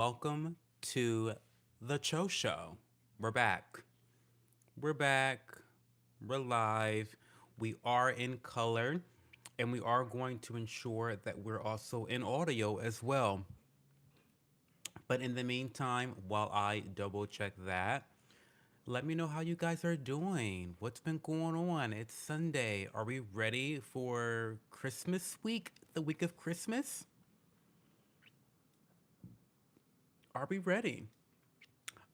Welcome to the Cho Show. We're back. We're back. We're live. We are in color, and we are going to ensure that we're also in audio as well. But in the meantime, while I double check that, let me know how you guys are doing. What's been going on? It's Sunday. Are we ready for Christmas week? The week of Christmas? Are we ready?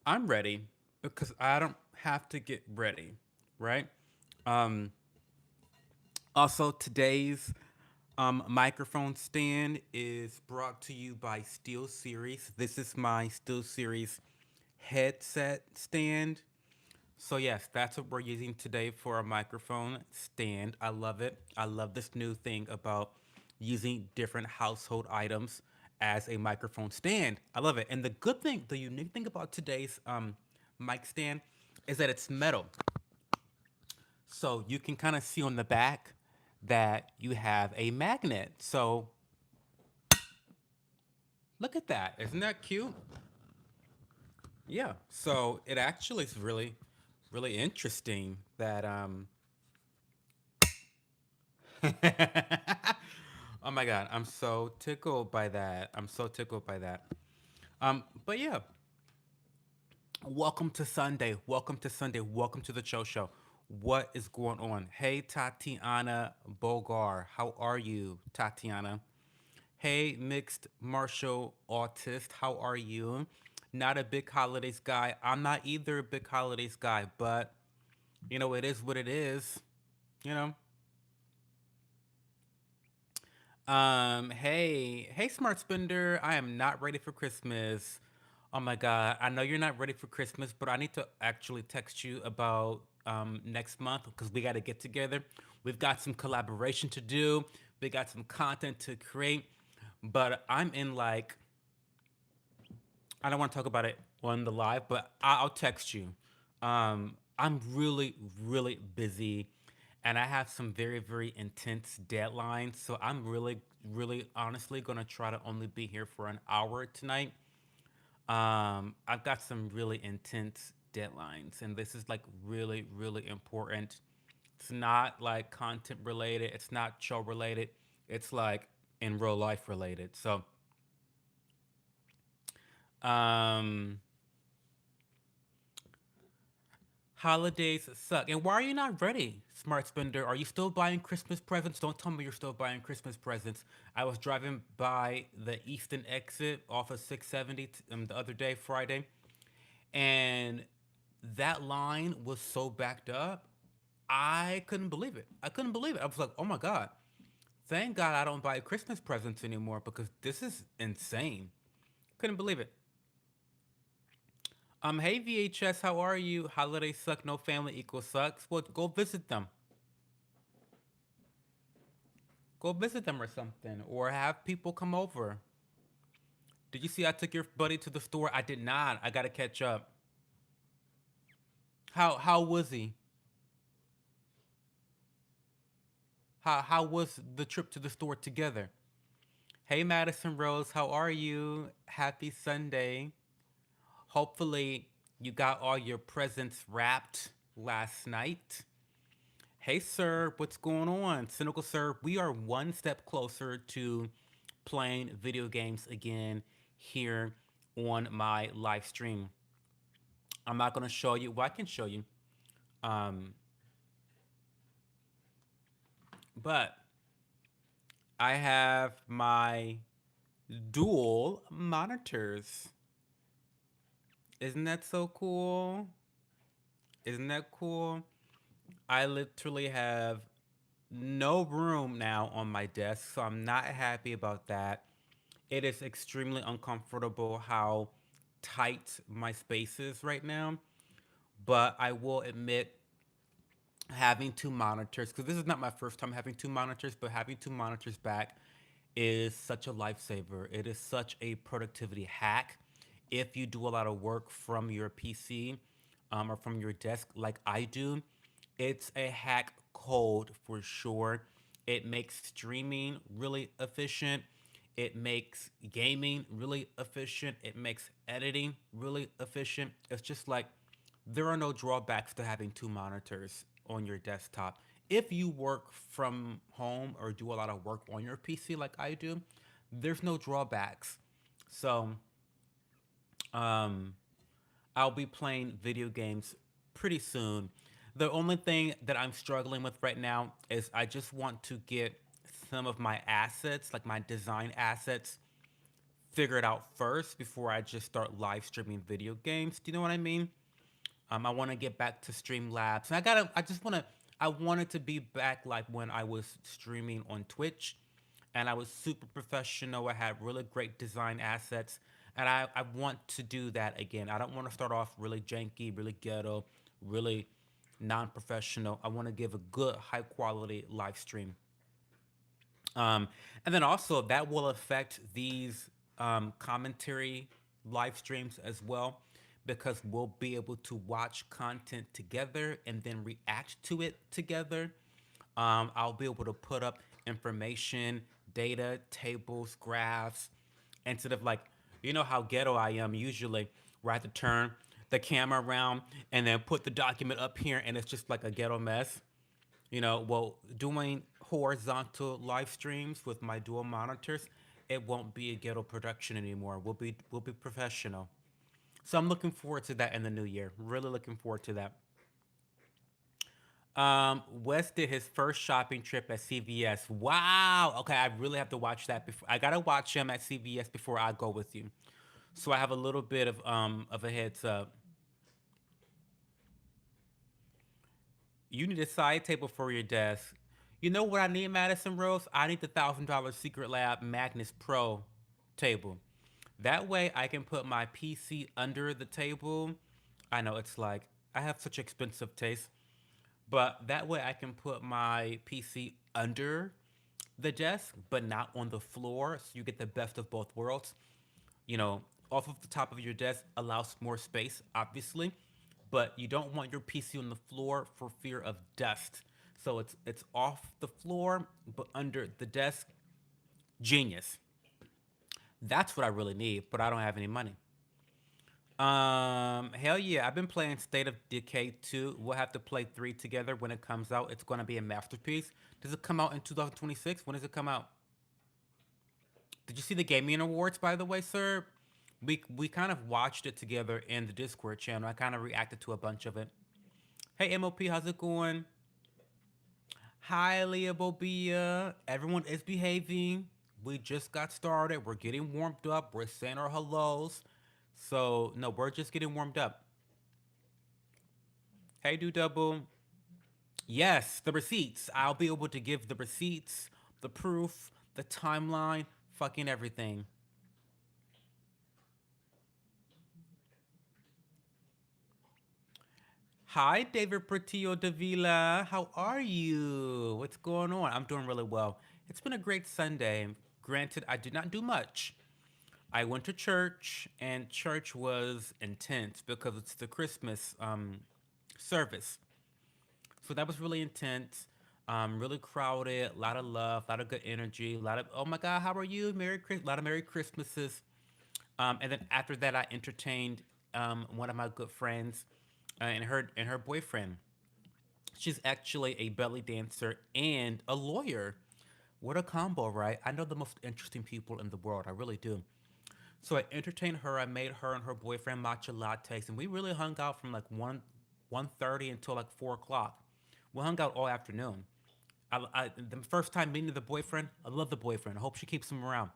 I'm ready because I don't have to get ready, right? Um, Also, today's microphone stand is brought to you by Steel Series. This is my Steel Series headset stand. So yes, that's what we're using today for a microphone stand. I love it. I love this new thing about using different household items as a microphone stand. I love it. And the good thing, the unique thing about today's mic stand is that it's metal. So you can kind of see on the back that you have a magnet. So look at that. Isn't that cute? Yeah. So it actually is really interesting that oh my god, I'm so tickled by that. I'm so tickled by that. But yeah, welcome to Sunday. Welcome to Sunday. Welcome to the Cho Show. What is going on? Hey, Tatiana Bogar. How are you, Tatiana? Hey, mixed martial artist. How are you? Not a big holidays guy. I'm not either a big holidays guy, but it is what it is. You know. Hey, Smart Spender. I am not ready for Christmas. Oh my God. I know you're not ready for Christmas, but I need to actually text you about next month because we got to get together. We've got some collaboration to do, we got some content to create, but I'm in like, I don't want to talk about it on the live, but I'll text you. I'm really busy, and I have some very intense deadlines. So I'm really honestly gonna try to only be here for an hour tonight. I've got some really intense deadlines, and this is like really important. It's not like content related. It's not show related. It's like in real life related. So, um, holidays suck. And why are you not ready, Smart Spender? Are you still buying Christmas presents? Don't tell me you're still buying Christmas presents. I was driving by the Easton exit off of 670 the other day, Friday, and that line was so backed up. I couldn't believe it. I couldn't believe it. I was like, oh my God. Thank God I don't buy Christmas presents anymore because this is insane. Couldn't believe it. Hey VHS, how are you? Holidays suck, no family equals sucks. Well, go visit them. Go visit them or something, or have people come over. Did you see I took your buddy to the store? I did not. I gotta catch up. How was he? How was the trip to the store together? Hey Madison Rose, how are you? Happy Sunday. Hopefully you got all your presents wrapped last night. Hey sir, what's going on? Cynical sir, we are one step closer to playing video games again here on my live stream. I'm not gonna show you. Well, I can show you. Um, but I have my dual monitors. Isn't that so cool? Isn't that cool? I literally have no room now on my desk, so I'm not happy about that. It is extremely uncomfortable how tight my space is right now, but I will admit having two monitors, because this is not my first time having two monitors, but having two monitors back is such a lifesaver. It is such a productivity hack. If you do a lot of work from your PC or from your desk, like I do, it's a hack code for sure. It makes streaming really efficient. It makes gaming really efficient. It makes editing really efficient. It's just like there are no drawbacks to having two monitors on your desktop. If you work from home or do a lot of work on your PC like I do, there's no drawbacks. So, um, I'll be playing video games pretty soon. The only thing that I'm struggling with right now is I just want to get some of my assets, like my design assets, figured out first before I just start live streaming video games. Do you know what I mean? I want to get back to Streamlabs. And I just want to, I wanted to be back like when I was streaming on Twitch and I was super professional. I had really great design assets. And I want to do that again. I don't want to start off really janky, really ghetto, really non professional. I want to give a good, high quality live stream. Um, and then also that will affect these commentary live streams as well because we'll be able to watch content together and then react to it together. I'll be able to put up information, data, tables, graphs, instead of like, you know how ghetto I am usually, where I have to turn the camera around and then put the document up here and it's just like a ghetto mess. Well, doing horizontal live streams with my dual monitors, it won't be a ghetto production anymore. We'll be professional. So I'm looking forward to that in the new year. Really looking forward to that. Wes did his first shopping trip at CVS. Wow. Okay, I really have to watch that before. I gotta watch him at CVS before I go with you. So I have a little bit of a heads up. You need a side table for your desk. You know what I need, Madison Rose? I need the $1,000 Secret Lab Magnus Pro table. That way I can put my PC under the table. I know it's like I have such expensive taste, but that way I can put my PC under the desk, but not on the floor. So you get the best of both worlds. you know, Off of the top of your desk allows more space, obviously, but you don't want your PC on the floor for fear of dust. So it's off the floor but under the desk. Genius. That's what I really need, but I don't have any money. Hell yeah, I've been playing State of Decay 2. We'll have to play 3 together when it comes out. It's gonna be a masterpiece. Does it come out in 2026? When does it come out? Did you see the gaming awards, by the way, sir? We kind of watched it together in the Discord channel. I kind of reacted to a bunch of it. Hey MOP, how's it going? Hi Leah Bobia. Everyone is behaving. We just got started. We're getting warmed up. We're saying our hellos. So no, we're just getting warmed up. Hey do double. Yes, the receipts. I'll be able to give the receipts, the proof, the timeline, fucking everything. Hi, David Portillo Davila. How are you? What's going on? I'm doing really well. It's been a great Sunday. Granted, I did not do much. I went to church, and church was intense because it's the Christmas service. So that was really intense, really crowded, a lot of love, a lot of good energy, a lot of, oh my God, how are you? A lot of Merry Christmases. And then after that, I entertained one of my good friends and her boyfriend. She's actually a belly dancer and a lawyer. What a combo, right? I know the most interesting people in the world. I really do. So I entertained her. I made her and her boyfriend matcha lattes, and we really hung out from like 1:30 until like 4 o'clock. We hung out all afternoon. The first time meeting the boyfriend, I love the boyfriend. I hope she keeps him around.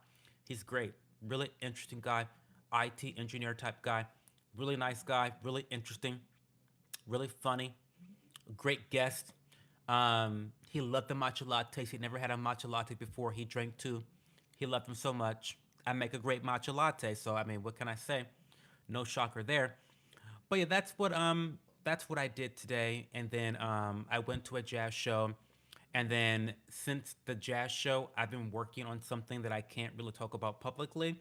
He's great. Really interesting guy. IT engineer type guy. Really nice guy. Really interesting. Really funny. Great guest. He loved the matcha lattes. He never had a matcha latte before. He drank two. He loved them so much. I make a great matcha latte, so I mean, what can I say? No shocker there. But yeah, that's what I did today. And then I went to a jazz show. And then since the jazz show, I've been working on something that I can't really talk about publicly.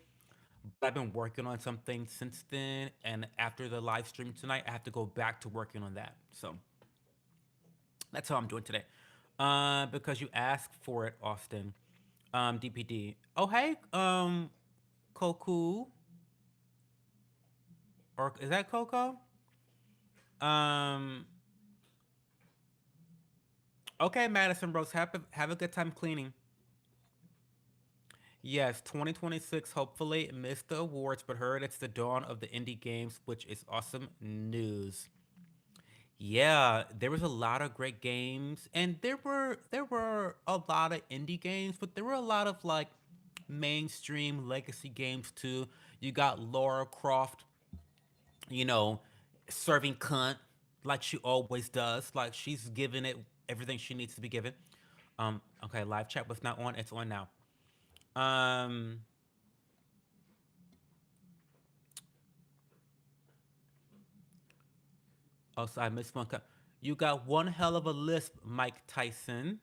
But I've been working on something since then. And after the live stream tonight, I have to go back to working on that. So that's how I'm doing today. Because you asked for it, Austin. DPD. Oh hey, Koku, or is that Coco? Um, okay, Madison Rose, have a good time cleaning. Yes, 2026 hopefully missed the awards, but heard it's the dawn of the indie games, which is awesome news. Yeah, there was a lot of great games, and there were a lot of indie games, but there were a lot of like mainstream legacy games too. You got Laura Croft, you know, serving cunt like she always does, like she's giving it everything she needs to be given. Okay, live chat was not on; it's on now. Um, Also, I missed one. You got one hell of a lisp, Mike Tyson.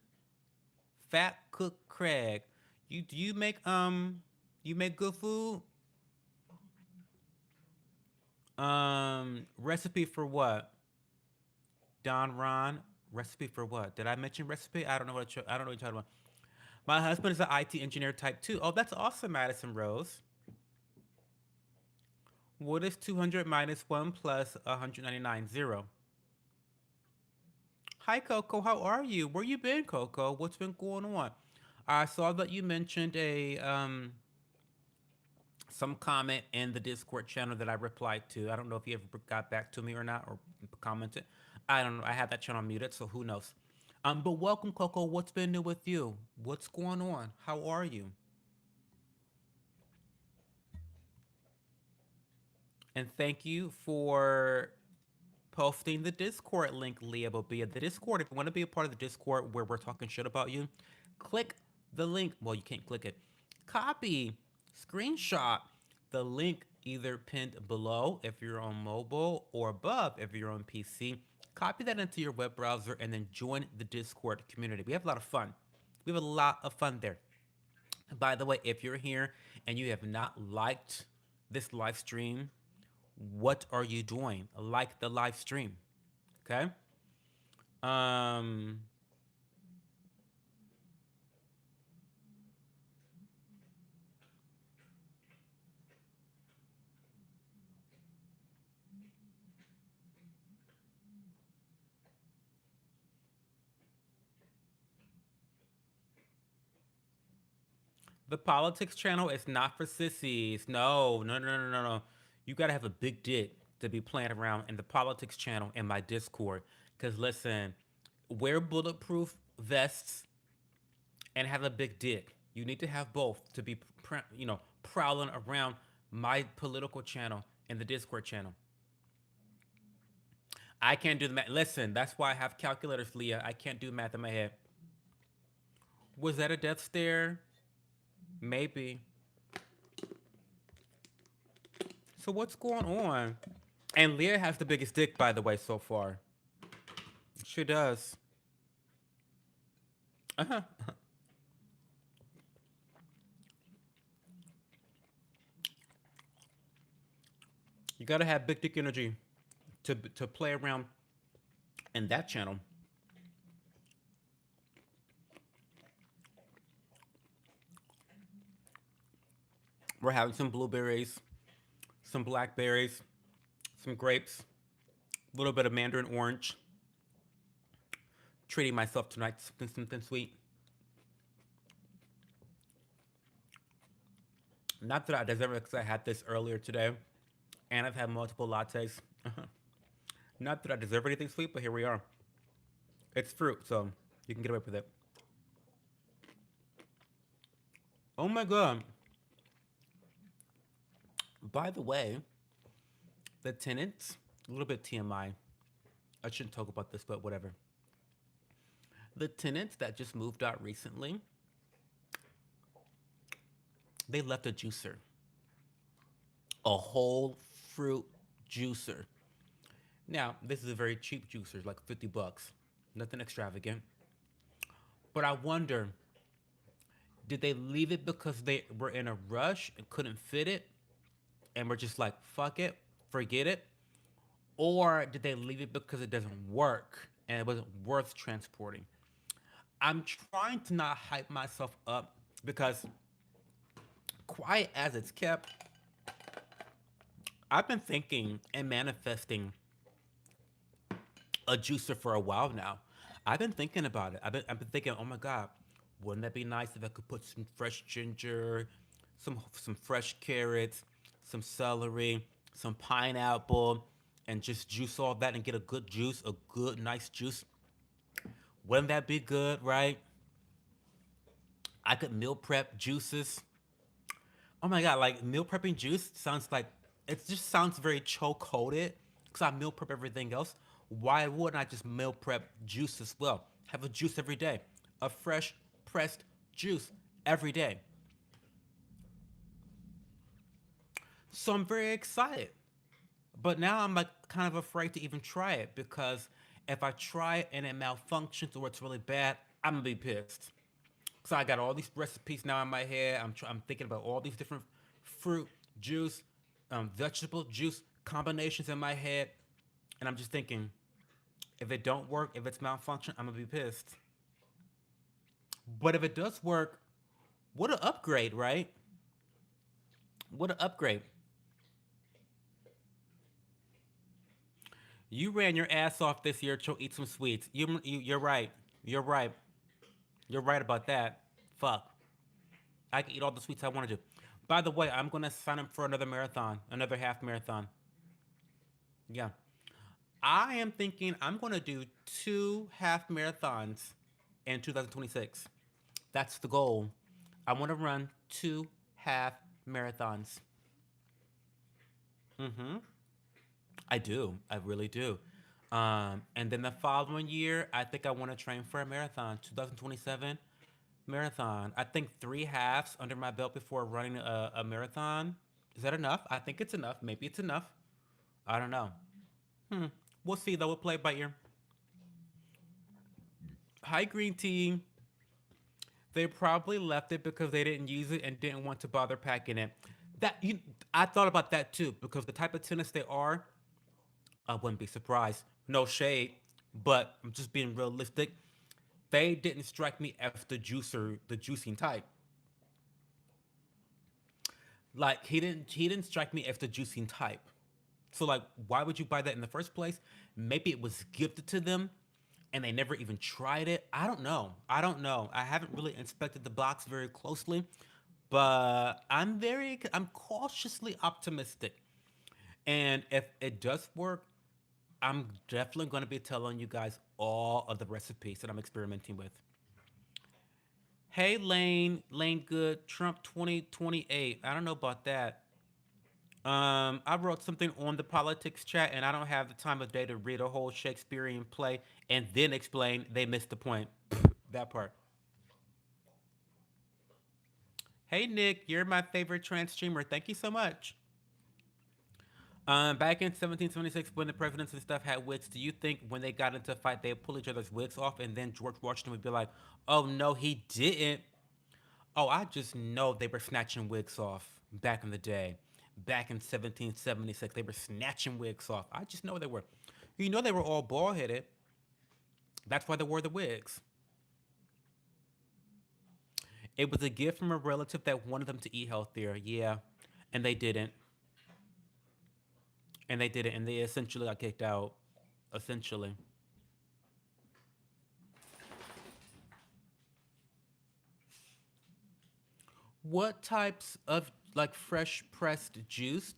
Fat Cook Craig. You make you make good food? Recipe for what? Don Ron. Recipe for what? Did I mention recipe? I don't know I don't know what you're talking about. My husband is an IT engineer type 2. Oh, that's awesome, Madison Rose. What is 200 minus 1 plus 199? Zero. Hi, Coco. How are you? Where you been, Coco? What's been going on? I saw that you mentioned a some comment in the Discord channel that I replied to. I don't know if you ever got back to me or not or commented. I don't know. I had that channel muted, so who knows. But welcome, Coco. What's been new with you? What's going on? How are you? And thank you for posting the Discord link, Leah Bobia. The Discord, if you want to be a part of the Discord where we're talking shit about you, click the link. Well, you can't click it. Copy, screenshot the link either pinned below if you're on mobile or above if you're on PC. Copy that into your web browser and then join the Discord community. We have a lot of fun. We have a lot of fun there. By the way, if you're here and you have not liked this live stream, what are you doing? Like the live stream. Okay. Um, the politics channel is not for sissies. No, no, no, no, no, no. You gotta have a big dick to be playing around in the politics channel in my Discord. Cause listen, wear bulletproof vests and have a big dick. You need to have both to be, prowling around my political channel and the Discord channel. I can't do the math. Listen, that's why I have calculators, Leah. I can't do math in my head. Was that a death stare? Maybe. So what's going on? And Leah has the biggest dick, by the way, so far. She does. Uh-huh. You gotta have big dick energy to play around in that channel. We're having some blueberries, some blackberries, some grapes, a little bit of mandarin orange. Treating myself tonight, something sweet. Not that I deserve it because I had this earlier today, and I've had multiple lattes. Not that I deserve anything sweet, but here we are. It's fruit, so you can get away with it. Oh my god! By the way, the tenants, a little bit TMI. I shouldn't talk about this, but whatever. The tenants that just moved out recently, they left a juicer, a whole fruit juicer. Now, this is a very cheap juicer, like 50 bucks. Nothing extravagant. But I wonder, did they leave it because they were in a rush and couldn't fit it and were just like, fuck it, forget it? Or did they leave it because it doesn't work and it wasn't worth transporting? I'm trying to not hype myself up because quiet as it's kept, I've been thinking and manifesting a juicer for a while now. I've been thinking about it. I've been thinking, oh my god, wouldn't that be nice if I could put some fresh ginger, some fresh carrots, some celery, some pineapple, and just juice all that and get a good juice, a good nice juice. Wouldn't that be good, right? I could meal prep juices. Oh my god, like meal prepping juice sounds like it just sounds very choke coated because I meal prep everything else. Why wouldn't I just meal prep juice as well? Have a juice every day, a fresh pressed juice every day. So I'm very excited. But now I'm like kind of afraid to even try it because if I try it and it malfunctions or it's really bad, I'm gonna be pissed. So I got all these recipes now in my head. I'm thinking about all these different fruit juice, vegetable juice combinations in my head, and I'm just thinking, if it don't work, if it's malfunction, I'm gonna be pissed. But if it does work, what an upgrade, right? What an upgrade. You ran your ass off this year to eat some sweets. You're right. You're right. You're right about that. Fuck. I can eat all the sweets I want to do. By the way, I'm gonna sign up for another marathon, another half marathon. Yeah. I am thinking I'm gonna do two half marathons in 2026. That's the goal. I want to run two half marathons. Mm-hmm. I do. I really do. And then the following year, I think I want to train for a marathon. 2027 marathon. I think three halves under my belt before running a marathon. Is that enough? I think it's enough. Maybe it's enough. I don't know. Hmm. We'll see though. We'll play it by ear. High green tea. They probably left it because they didn't use it and didn't want to bother packing it. That you, I thought about that too because the type of tennis they are, I wouldn't be surprised. No shade, but I'm just being realistic. They didn't strike me as the juicer, the juicing type. Like he didn't strike me as the juicing type. So like, why would you buy that in the first place? Maybe it was gifted to them, and they never even tried it. I don't know. I don't know. I haven't really inspected the box very closely, but I'm cautiously optimistic. And if it does work, I'm definitely going to be telling you guys all of the recipes that I'm experimenting with. Hey, Lane Good, Trump 2028. I don't know about that. I wrote something on the politics chat, and I don't have the time of day to read a whole Shakespearean play and then explain they missed the point. That part. Hey, Nick, you're my favorite trans streamer. Thank you so much. Back in 1776, when the presidents and stuff had wigs, do you think when they got into a fight, they'd pull each other's wigs off, and then George Washington would be like, "Oh no, he didn't." Oh, I just know they were snatching wigs off back in the day. Back in 1776, they were snatching wigs off. I just know they were. You know they were all bald headed. That's why they wore the wigs. It was a gift from a relative that wanted them to eat healthier. Yeah, and they didn't. And they didn't. And they essentially got kicked out. Essentially. What types of like fresh pressed juice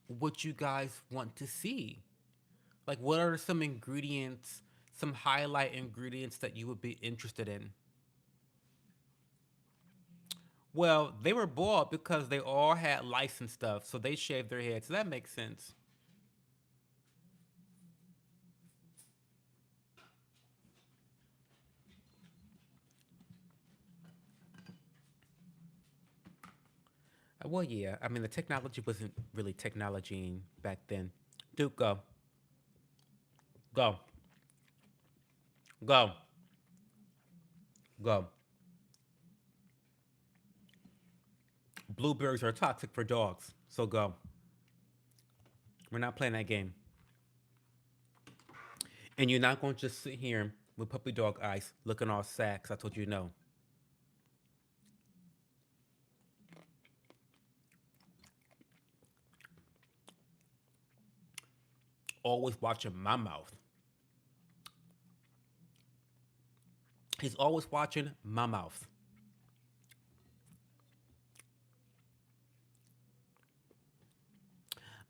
would you guys want to see? Like, what are some ingredients, some highlight ingredients that you would be interested in? Well, they were bald because they all had lice and stuff, so they shaved their heads. So that makes sense. Well, yeah. I mean, the technology wasn't really technology back then. Duke, go, go, go, go. Blueberries are toxic for dogs, so go. We're not playing that game. And you're not going to just sit here with puppy dog eyes looking all sad 'cause I told you no. always watching my mouth. He's always watching my mouth.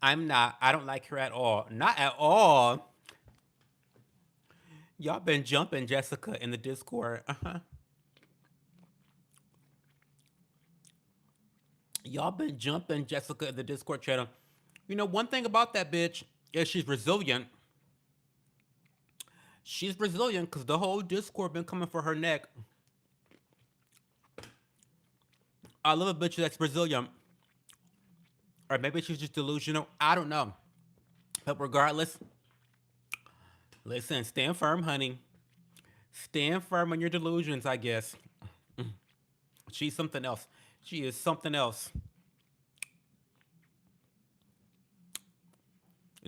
I'm not. I don't like her at all. Not at all. Y'all been jumping Jessica in the Discord. Y'all been jumping Jessica in the Discord channel. You know, one thing about that bitch is she's resilient. She's resilient because the whole Discord been coming for her neck. I love a bitch that's resilient. Or maybe she's just delusional. I don't know. But regardless, listen, stand firm, honey. Stand firm on your delusions, I guess. She's something else. She is something else.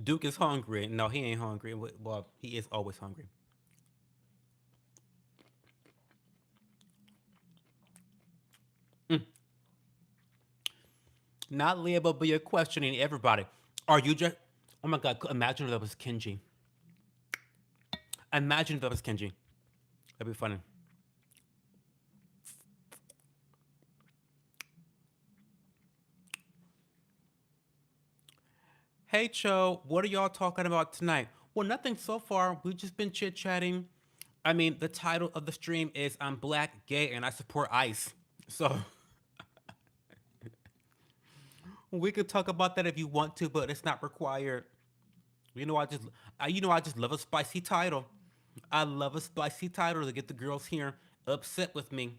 Duke is hungry. No, he ain't hungry. Well, he is always hungry. Not Leah, but you're questioning everybody. Are you just? Oh my God! Imagine if that was Kenji. Imagine if that was Kenji. That'd be funny. Hey, Cho, what are y'all talking about tonight? Well, nothing so far. We've just been chit chatting. I mean, the title of the stream is "I'm Black, Gay, and I Support ICE." So we could talk about that if you want to, but it's not required. You know, I just love a spicy title. I love a spicy title to get the girls here upset with me.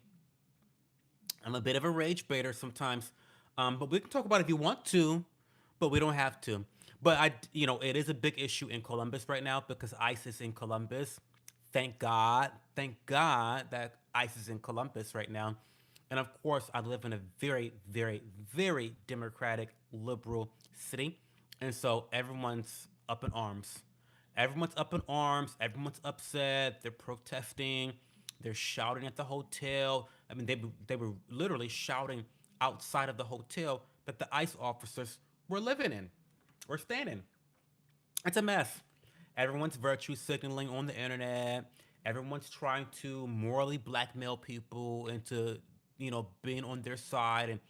I'm a bit of a rage baiter sometimes, but we can talk about it if you want to, but we don't have to. But it is a big issue in Columbus right now because ICE is in Columbus. Thank God that ICE is in Columbus right now. And of course, I live in a very, very, very democratic, liberal city, and so everyone's up in arms. Everyone's up in arms. Everyone's upset. They're protesting. They're shouting at the hotel. I mean, they were literally shouting outside of the hotel that the ICE officers were living in, or staying in. It's a mess. Everyone's virtue signaling on the internet. Everyone's trying to morally blackmail people into, being on their side and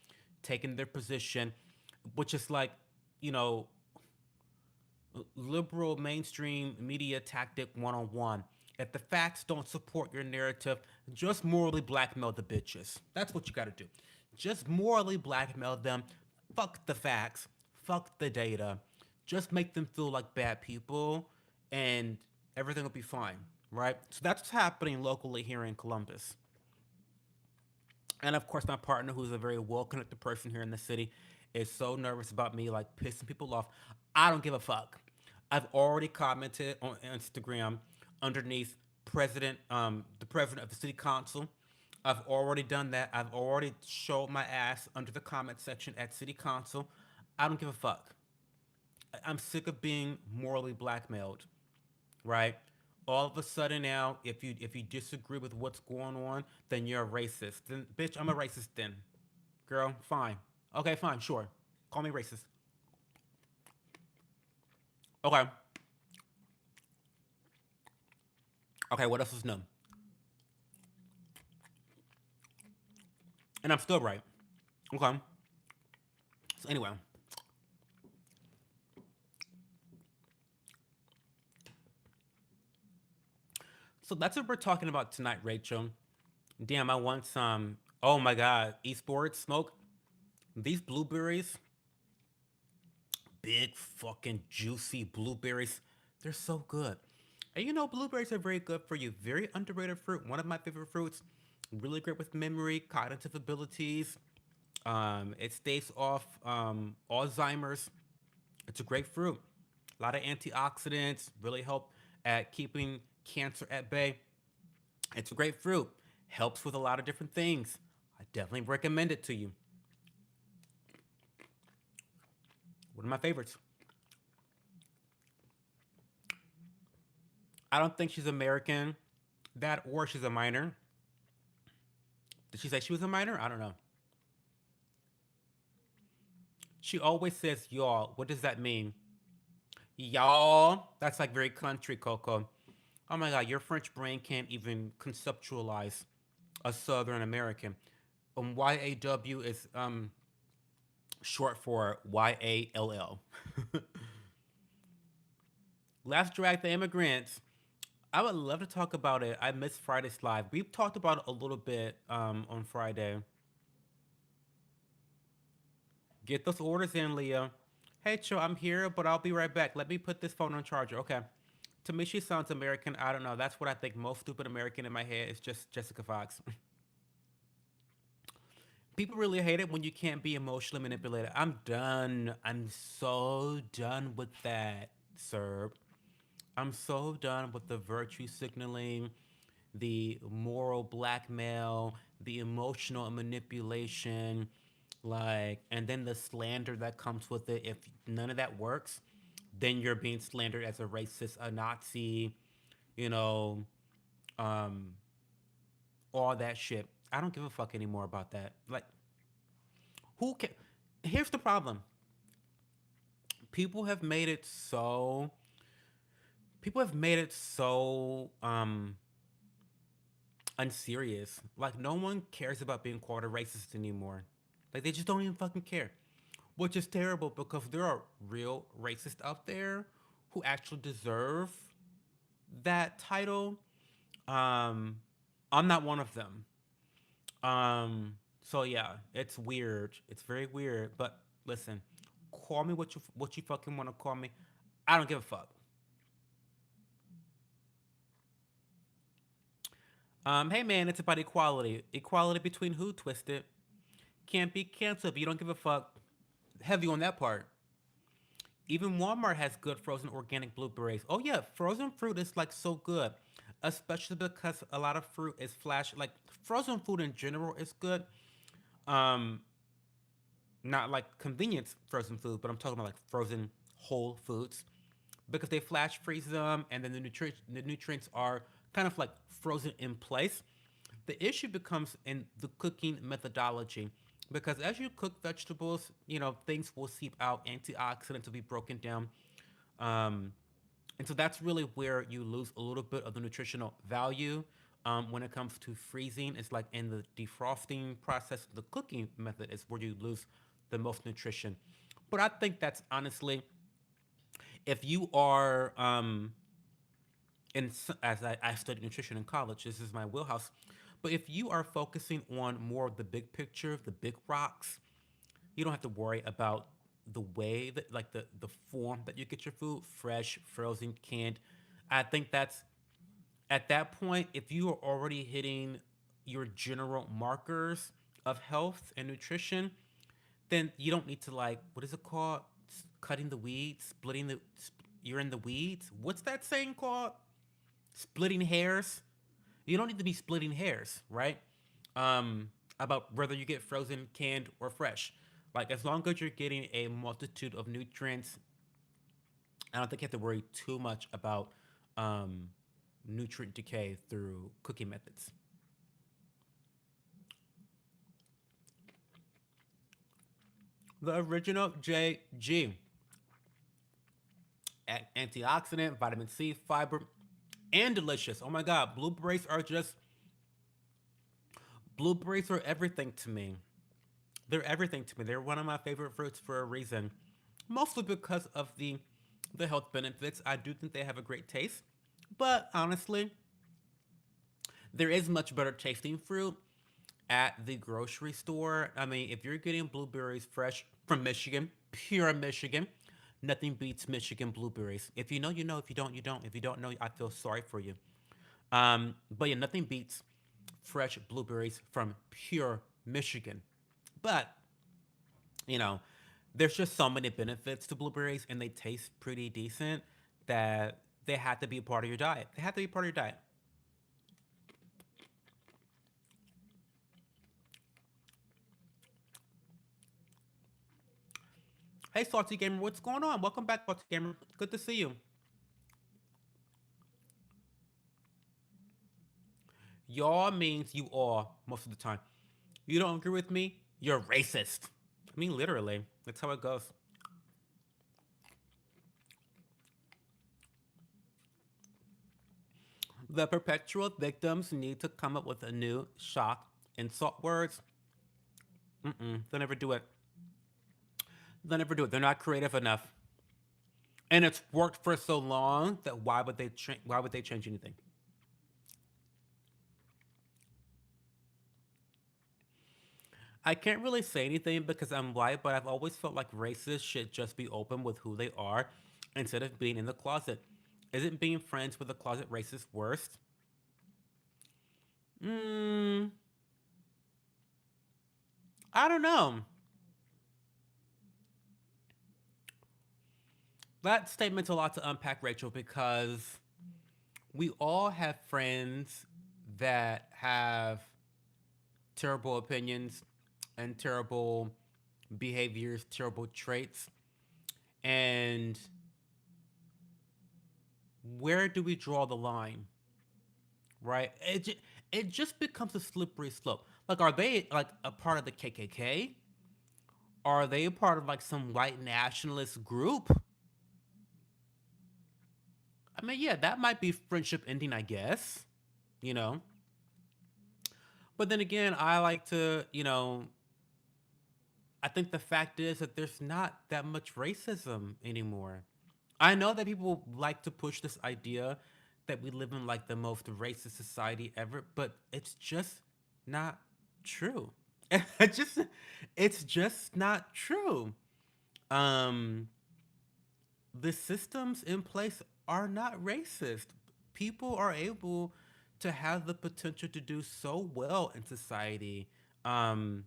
taking their position, which is like, you know, liberal mainstream media tactic 101. If the facts don't support your narrative, just morally blackmail the bitches. That's what you gotta do. Just morally blackmail them. Fuck the facts. Fuck the data. Just make them feel like bad people and everything will be fine, right? So that's what's happening locally here in Columbus. And of course, my partner, who's a very well connected person here in the city, is so nervous about me like pissing people off. I don't give a fuck. I've already commented on Instagram underneath the president of the city council. I've already done that. I've already showed my ass under the comment section at city council. I don't give a fuck. I'm sick of being morally blackmailed, right? All of a sudden now, if you disagree with what's going on, then you're a racist. Then, bitch, I'm a racist. Then, girl, fine. Okay, fine, sure. Call me racist. Okay, okay. What else is new? And I'm still right. Okay. So anyway, so that's what we're talking about tonight, Rachel. Damn, I want some. Oh my God, esports smoke. These blueberries, big fucking juicy blueberries. They're so good. And you know, blueberries are very good for you. Very underrated fruit. One of my favorite fruits. Really great with memory, cognitive abilities. It staves off Alzheimer's. It's a great fruit. A lot of antioxidants really help at keeping cancer at bay. It's a great fruit. Helps with a lot of different things. I definitely recommend it to you. One of my favorites. I don't think she's American. That or she's a minor. Did she say she was a minor? I don't know. She always says y'all. What does that mean? Y'all, that's like very country, Coco. Oh my God, your French brain can't even conceptualize a Southern American. YAW is short for YALL. Let's drag the immigrants. I would love to talk about it. I missed Friday's live. We talked about it a little bit on Friday. Get those orders in, Leah. Hey, Cho, I'm here, but I'll be right back. Let me put this phone on charger. Okay. To me, she sounds American. I don't know. That's what I think. Most stupid American in my head is just Jessica Fox. People really hate it when you can't be emotionally manipulated. I'm done. I'm so done with that, sir. I'm so done with the virtue signaling, the moral blackmail, the emotional manipulation, like, and then the slander that comes with it. If none of that works, then you're being slandered as a racist, a Nazi, you know, um, all that shit. I don't give a fuck anymore about that. Like, who can? Here's the problem. People have made it so. People have made it so unserious. Like no one cares about being called a racist anymore. Like they just don't even fucking care. Which is terrible because there are real racists out there who actually deserve that title. Um, I'm not one of them. So yeah, it's weird. It's very weird. But listen, call me what you fucking want to call me. I don't give a fuck. Hey man, it's about equality. Equality between who? Twisted. Can't be canceled if you don't give a fuck. Heavy on that part. Even Walmart has good frozen organic blueberries. Oh yeah, frozen fruit is like so good, especially because a lot of fruit is flash. Like frozen food in general is good. Um, not like convenience frozen food, but I'm talking about like frozen whole foods because they flash freeze them, and then the nutrients are kind of like frozen in place. The issue becomes in the cooking methodology because as you cook vegetables, things will seep out, antioxidants will be broken down. Um, and so that's really where you lose a little bit of the nutritional value when it comes to freezing. It's like in the defrosting process, the cooking method is where you lose the most nutrition. But I think that's honestly, if you are as I studied nutrition in college, this is my wheelhouse. But if you are focusing on more of the big picture, the big rocks, you don't have to worry about the way that, like the form that you get your food, fresh, frozen, canned. I think that's at that point, if you are already hitting your general markers of health and nutrition, then you don't need to, like, what is it called? Cutting the weeds, you're in the weeds. What's that saying called? Splitting hairs. You don't need to be splitting hairs, right? About whether you get frozen, canned, or fresh. Like as long as you're getting a multitude of nutrients, I don't think you have to worry too much about um, nutrient decay through cooking methods. The original JG, antioxidant, vitamin C, fiber, and delicious. Oh my God, blueberries are everything to me. They're everything to me. They're one of my favorite fruits for a reason. Mostly because of the health benefits. I do think they have a great taste. But honestly, there is much better tasting fruit at the grocery store. I mean, if you're getting blueberries fresh from Michigan, pure Michigan, nothing beats Michigan blueberries. If you know, you know. If you don't, you don't. If you don't know, I feel sorry for you. But yeah, nothing beats fresh blueberries from pure Michigan. But you know, there's just so many benefits to blueberries, and they taste pretty decent that they have to be a part of your diet. They have to be part of your diet. Hey, Salty Gamer, what's going on? Welcome back, Salty Gamer. Good to see you. Y'all means you are most of the time. You don't agree with me? You're racist. I mean, literally. That's how it goes. The perpetual victims need to come up with a new shock insult words. They'll never do it. They'll never do it. They're not creative enough. And it's worked for so long that why would they change anything? I can't really say anything because I'm white, but I've always felt like racists should just be open with who they are instead of being in the closet. Isn't being friends with a closet racist worst? Mm, I don't know. That statement's a lot to unpack, Rachel, because we all have friends that have terrible opinions and terrible behaviors, terrible traits. And where do we draw the line, right? It just becomes a slippery slope. Like, are they like a part of the KKK? Are they a part of like some white nationalist group? I mean, yeah, that might be friendship ending, I guess, you know? But then again, I like to, I think the fact is that there's not that much racism anymore. I know that people like to push this idea that we live in like the most racist society ever, but it's just not true. It just it's just not true. Um the systems in place are not racist. People are able to have the potential to do so well in society. Um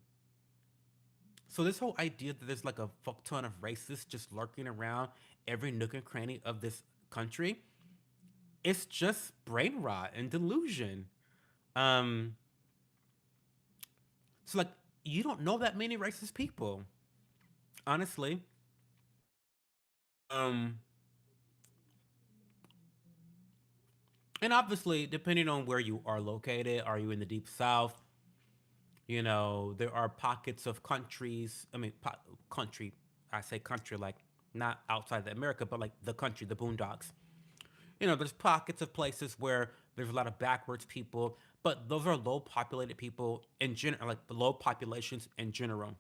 So this whole idea that there's like a fuck ton of racists just lurking around every nook and cranny of this country, it's just brain rot and delusion. Um, so like you don't know that many racist people, honestly. Um, and obviously, depending on where you are located, are you in the deep south? There are pockets of countries. I mean, country. I say country like not outside of America, but like the country, the boondocks. There's pockets of places where there's a lot of backwards people, but those are low populated people in general, like low populations in general.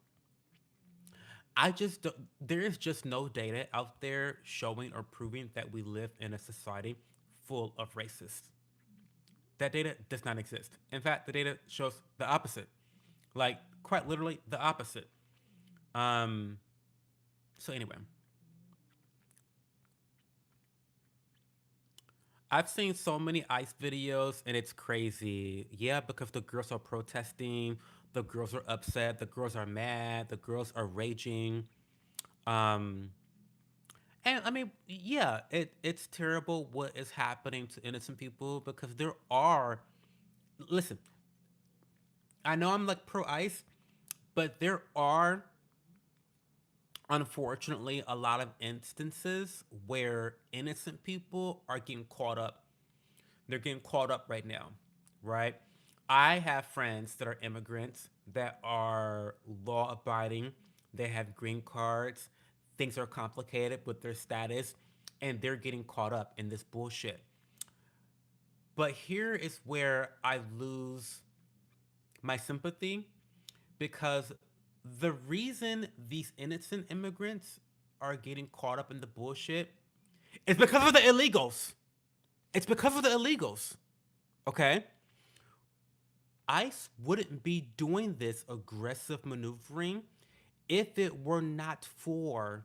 There is just no data out there showing or proving that we live in a society full of racists. That data does not exist. In fact, the data shows the opposite, like quite literally the opposite. Um, so anyway, I've seen so many ICE videos and it's crazy. Yeah, because the girls are protesting, the girls are upset, the girls are mad, the girls are raging. Um and I mean, yeah, it's terrible what is happening to innocent people because there are listen, I know I'm like pro ICE, but there are unfortunately a lot of instances where innocent people are getting caught up. They're getting caught up right now, right? I have friends that are immigrants that are law abiding. They have green cards. Things are complicated with their status, and they're getting caught up in this bullshit. But here is where I lose my sympathy because the reason these innocent immigrants are getting caught up in the bullshit is because of the illegals. It's because of the illegals. Okay? ICE wouldn't be doing this aggressive maneuvering if it were not for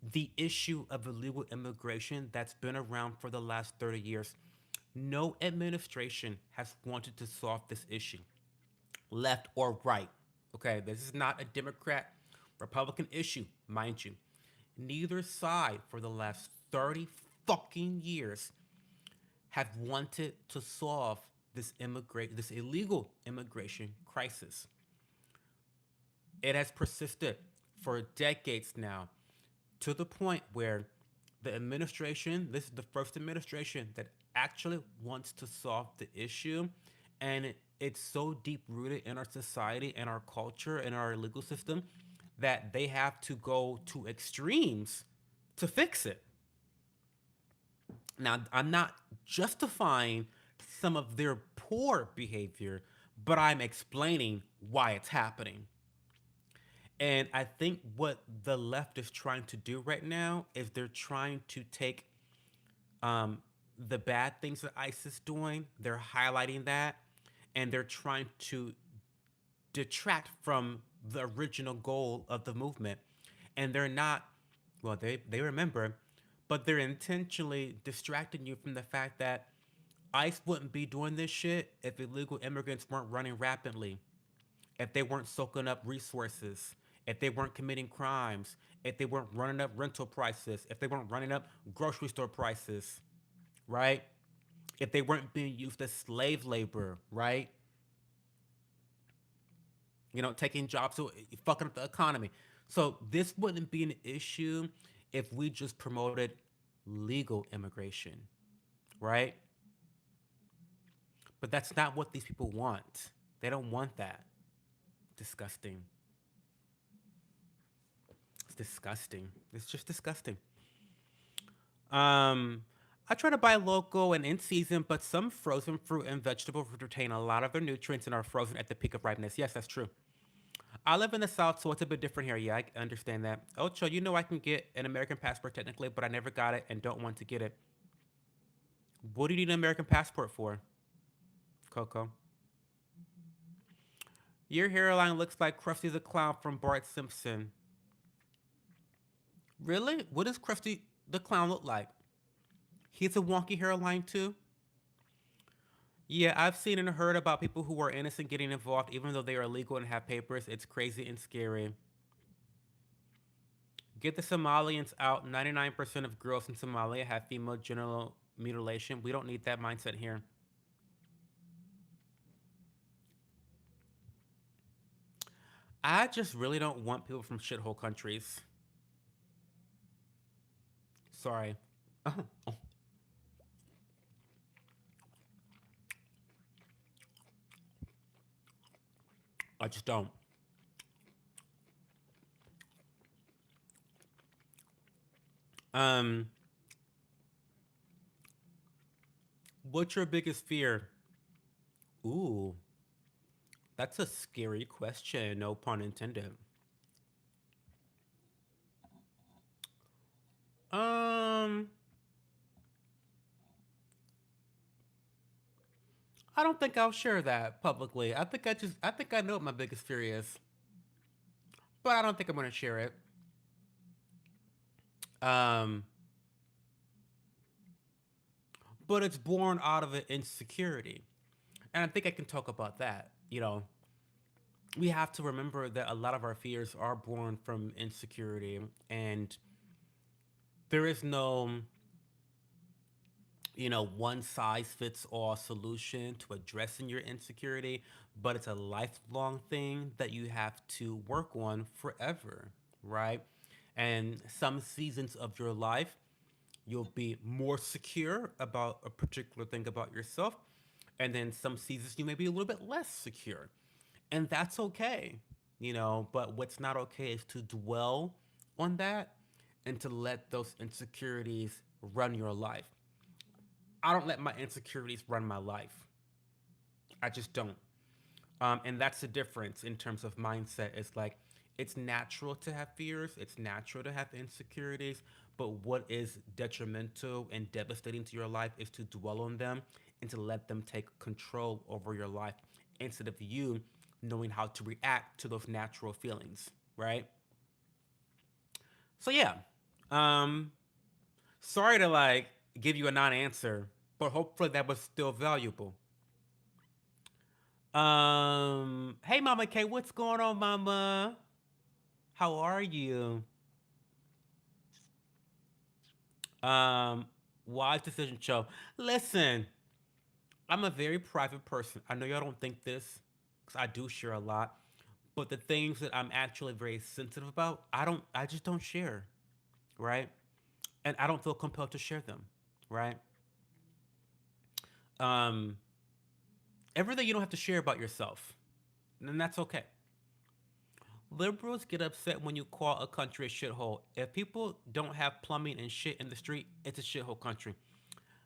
the issue of illegal immigration that's been around for the last 30 years. No administration has wanted to solve this issue, left or right. Okay, this is not a Democrat Republican issue, mind you. Neither side for the last 30 fucking years have wanted to solve this illegal immigration crisis. It has persisted for decades now to the point where the administration, this is the first administration that actually wants to solve the issue. And it's so deep rooted in our society and our culture and our legal system that they have to go to extremes to fix it. Now, I'm not justifying some of their poor behavior, but I'm explaining why it's happening. And I think what the left is trying to do right now is they're trying to take um, the bad things that ICE is doing, they're highlighting that, and they're trying to detract from the original goal of the movement. And they're not, well, they remember, but they're intentionally distracting you from the fact that ICE wouldn't be doing this shit if illegal immigrants weren't running rapidly, if they weren't soaking up resources, if they weren't committing crimes, if they weren't running up rental prices, if they weren't running up grocery store prices, right? If they weren't being used as slave labor, right? Taking jobs, so fucking up the economy. So this wouldn't be an issue if we just promoted legal immigration, right? But that's not what these people want. They don't want that. Disgusting. It's disgusting. It's just disgusting. Um, I try to buy local and in season, but some frozen fruit and vegetables retain a lot of their nutrients and are frozen at the peak of ripeness. Yes, that's true. I live in the South, so it's a bit different here. Yeah, I understand that. Ocho, I can get an American passport technically, but I never got it and don't want to get it. What do you need an American passport for, Coco? Your hairline looks like Krusty the Clown from Bart Simpson. Really? What does Krusty the Clown look like? He's a wonky hairline too? Yeah, I've seen and heard about people who are innocent getting involved even though they are illegal and have papers. It's crazy and scary. Get the Somalians out. 99% of girls in Somalia have female genital mutilation. We don't need that mindset here. I just really don't want people from shithole countries. Sorry. I just don't. Um, what's your biggest fear? Ooh, that's a scary question. No pun intended. Um, I don't think I'll share that publicly. I think I know what my biggest fear is, but I don't think I'm gonna share it. Um, but it's born out of an insecurity, and I think I can talk about that. We have to remember that a lot of our fears are born from insecurity, and there is no one size fits all solution to addressing your insecurity, but it's a lifelong thing that you have to work on forever, right? And some seasons of your life, you'll be more secure about a particular thing about yourself. And then some seasons, you may be a little bit less secure. And that's okay, but what's not okay is to dwell on that and to let those insecurities run your life. I don't let my insecurities run my life. I just don't. And that's the difference in terms of mindset. It's like it's natural to have fears, it's natural to have insecurities, but what is detrimental and devastating to your life is to dwell on them and to let them take control over your life instead of you knowing how to react to those natural feelings, right? So yeah. Um sorry to give you a non-answer, but hopefully that was still valuable. Hey, Mama K, what's going on, Mama? How are you? Um, Wise Decision Show. Listen, I'm a very private person. I know y'all don't think this, because I do share a lot, but the things that I'm actually very sensitive about, I just don't share, right? And I don't feel compelled to share them, right? Um, Everything you don't have to share about yourself, and that's okay. Liberals get upset when you call a country a shithole. If people don't have plumbing and shit in the street, it's a shithole country.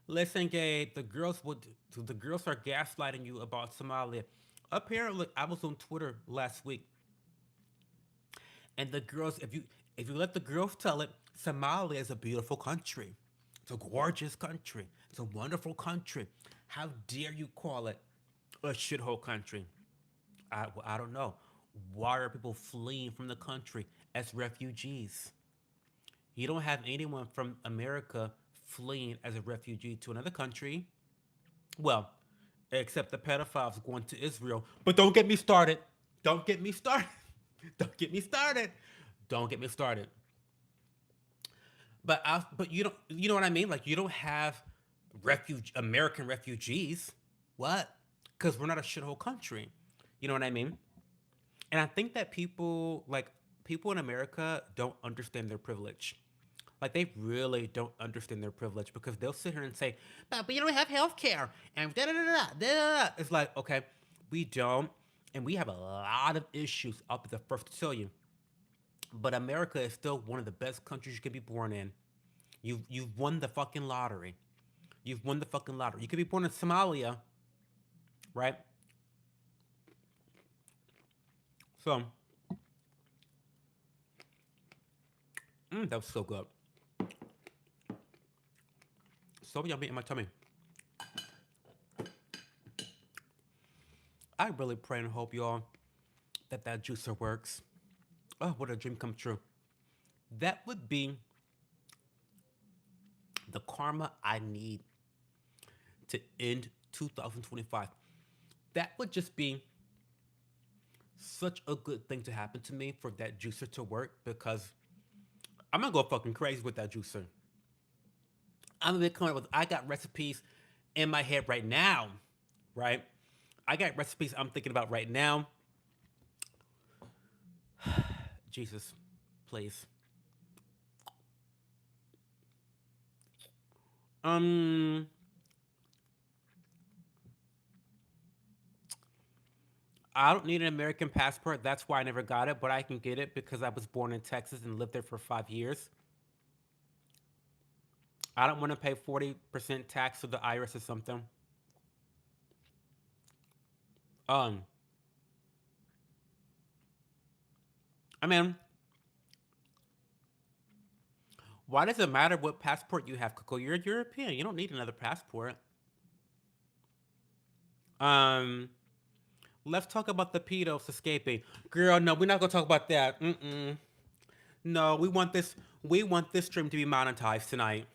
Listen, Gabe, the girls are gaslighting you about Somalia. Apparently, I was on Twitter last week, and the girls, if you let the girls tell it, Somalia is a beautiful country. It's a gorgeous country. It's a wonderful country. How dare you call it a shithole country? I don't know. Why are people fleeing from the country as refugees? You don't have anyone from America fleeing as a refugee to another country. Well, except the pedophiles going to Israel. But don't get me started. Don't get me started. Don't get me started. Don't get me started. But you know what I mean? Like you don't have American refugees. What? Because we're not a shithole country. You know what I mean? And I think that people in America don't understand their privilege. Like they really don't understand their privilege because they'll sit here and say, but you don't have health care and da da da da da. It's like, okay, we don't, and we have a lot of issues. I'll be the first to tell you. But America is still one of the best countries you can be born in. You've won the fucking lottery. You've won the fucking lottery. You could be born in Somalia, right? So, that was so good. So yummy in my tummy. I really pray and hope y'all that juicer works. Oh, what a dream come true. That would be the karma I need to end 2025. That would just be such a good thing to happen to me for that juicer to work because I'm gonna go fucking crazy with that juicer. I'm gonna be coming up with I got recipes in my head right now, right? I got recipes I'm thinking about right now. Jesus, please. Um, I don't need an American passport. That's why I never got it, but I can get it because I was born in Texas and lived there for 5 years. I don't want to pay 40% tax to the IRS or something. Um, I mean, why does it matter what passport you have, Coco? You're European. You don't need another passport. Um, let's talk about the pedos escaping. Girl, no, we're not gonna talk about that. Mm-mm. No, we want this. We want this stream to be monetized tonight.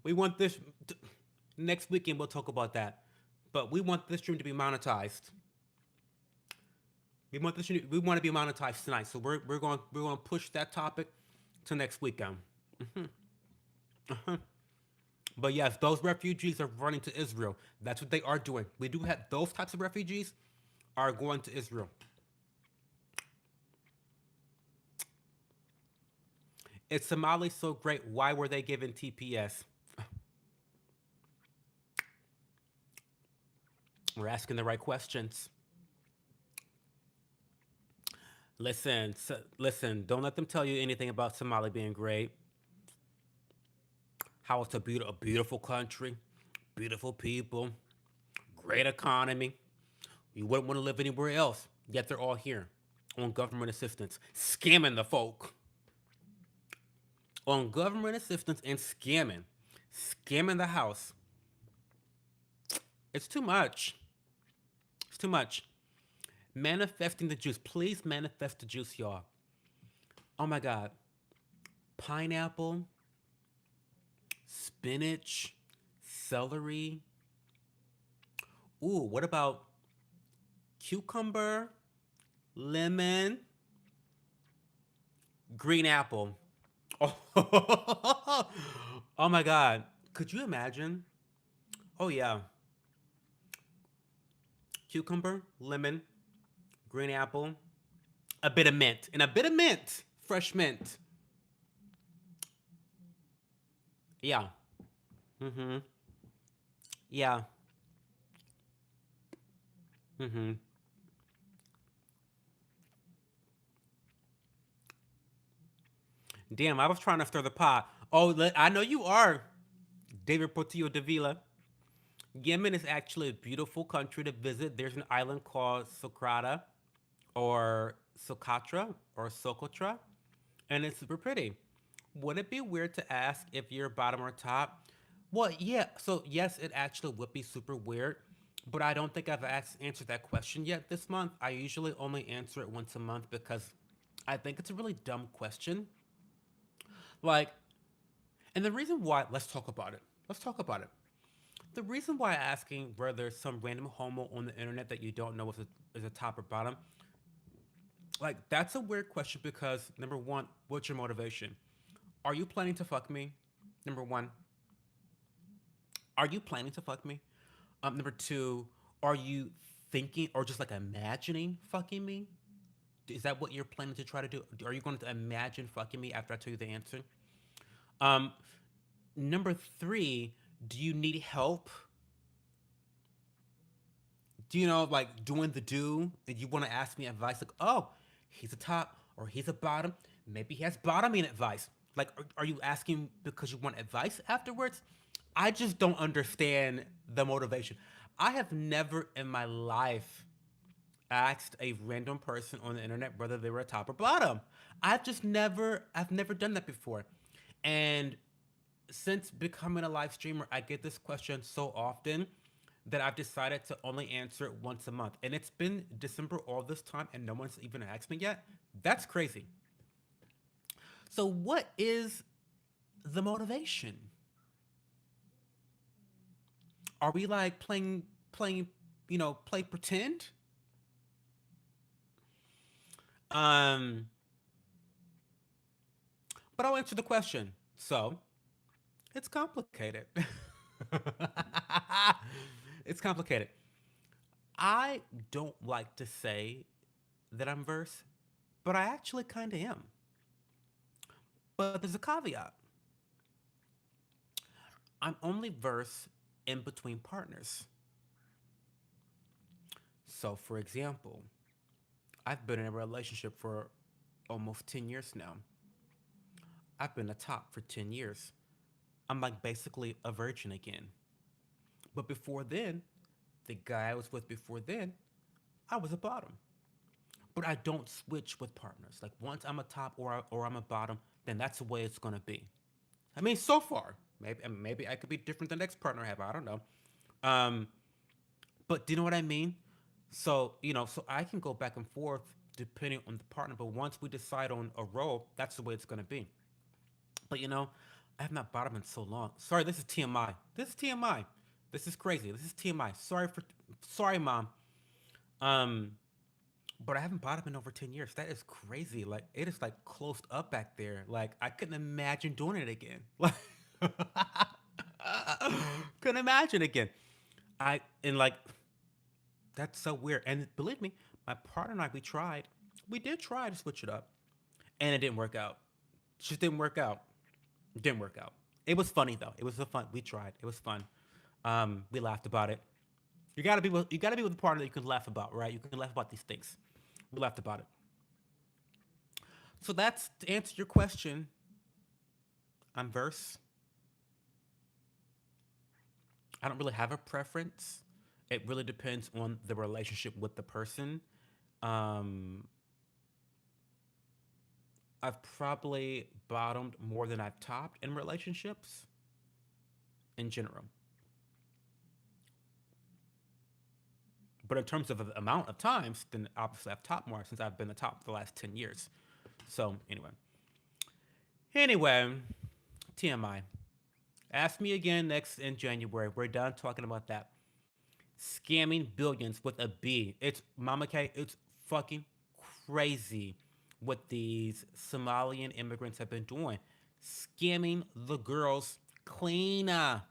We want this. Next weekend we'll talk about that. But we want this stream to be monetized. We want this. We want to be monetized tonight. So we're going to push that topic to next weekend. But yes, those refugees are running to Israel. That's what they are doing. We do have those types of refugees are going to Israel. Is Somali so great? Why were they given TPS? We're asking the right questions. Listen. Don't let them tell you anything about Somali being great. How it's a beautiful country, beautiful people, great economy. You wouldn't want to live anywhere else. Yet they're all here on government assistance, scamming the folk on government assistance and scamming the house. It's too much. It's too much. Manifesting the juice. Please manifest the juice, y'all. Oh my God. Pineapple, spinach, celery. Ooh, what about cucumber, lemon, green apple? Oh, oh my God. Could you imagine? Oh, yeah. Cucumber, lemon, green apple, a bit of mint, and a bit of mint, fresh mint. Yeah. Mm-hmm. Yeah. Mm-hmm. Damn, I was trying to stir the pot. Oh, I know you are. David Portillo de Vila. Yemen is actually a beautiful country to visit. There's an island called Sokrata or Socotra or Socotra, and it's super pretty. Would it be weird to ask if you're bottom or top? Well, yeah. So yes, it actually would be super weird, but I don't think I've answered that question yet this month. I usually only answer it once a month because I think it's a really dumb question. Like, and the reason why, let's talk about it. Let's talk about it. The reason why asking whether some random homo on the internet that you don't know is a top or bottom, like that's a weird question because number one, what's your motivation? Are you planning to fuck me? Number one, are you planning to fuck me? Number two, are you thinking or just like imagining fucking me? Is that what you're planning to try to do? Are you going to imagine fucking me after I tell you the answer? Um, Number three, do you need help? Do you know like doing the do? And you want to ask me advice like, oh, he's a top or he's a bottom. Maybe he has bottoming advice. Like, are you asking because you want advice afterwards? I just don't understand the motivation. I have never in my life asked a random person on the internet whether they were a top or bottom. I've never done that before. And since becoming a live streamer, I get this question so often that I've decided to only answer it once a month. And it's been December all this time and no one's even asked me yet. That's crazy. So, what is the motivation? Are we like playing, play pretend? Um, but I'll answer the question. So, it's complicated. It's complicated. I don't like to say that I'm verse, but I actually kind of am. But there's a caveat. I'm only verse in between partners. So, for example, I've been in a relationship for almost 10 years now. I've been a top for 10 years. I'm like basically a virgin again. But before then, the guy I was with before then, I was a bottom. But I don't switch with partners. Like once I'm a top or I'm a bottom, then that's the way it's gonna be. I mean, so far, maybe I could be different than the next partner I have. I don't know. Um, but do you know what I mean? So so I can go back and forth depending on the partner. But once we decide on a role, that's the way it's gonna be. But I have not bottomed in so long. Sorry, this is TMI. This is TMI. This is crazy. This is TMI. Sorry, mom. Um, but I haven't bottomed in over 10 years. That is crazy. Like it is like closed up back there. Like I couldn't imagine doing it again. Like couldn't imagine again. I and like that's so weird. And believe me, my partner and I we tried. We did try to switch it up, and it didn't work out. It just didn't work out. It didn't work out. It was funny though. It was a fun. We tried. It was fun. We laughed about it. You gotta be with a partner that you can laugh about, right? You can laugh about these things. We laughed about it. So that's to answer your question. I'm verse. I don't really have a preference. It really depends on the relationship with the person. Um, I've probably bottomed more than I've topped in relationships in general. But in terms of the amount of times, then obviously I've topped more since I've been the top for the last 10 years. So, anyway, TMI. Ask me again next in January. We're done talking about that. Scamming billions with a B. It's Mama K. It's fucking crazy what these Somalian immigrants have been doing. Scamming the girls clean. And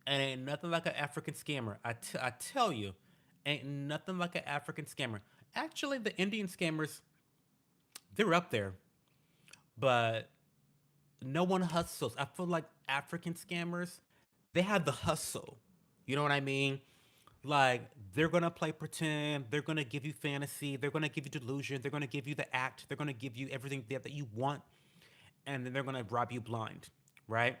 ain't nothing like an African scammer. I tell you, ain't nothing like an African scammer. Actually, the Indian scammers, they're up there, but no one hustles. I feel like African scammers, they have the hustle. You know what I mean? Like they're gonna play pretend. They're gonna give you fantasy. They're gonna give you delusion. They're gonna give you the act. They're gonna give you everything that you want, and then they're gonna rob you blind, right?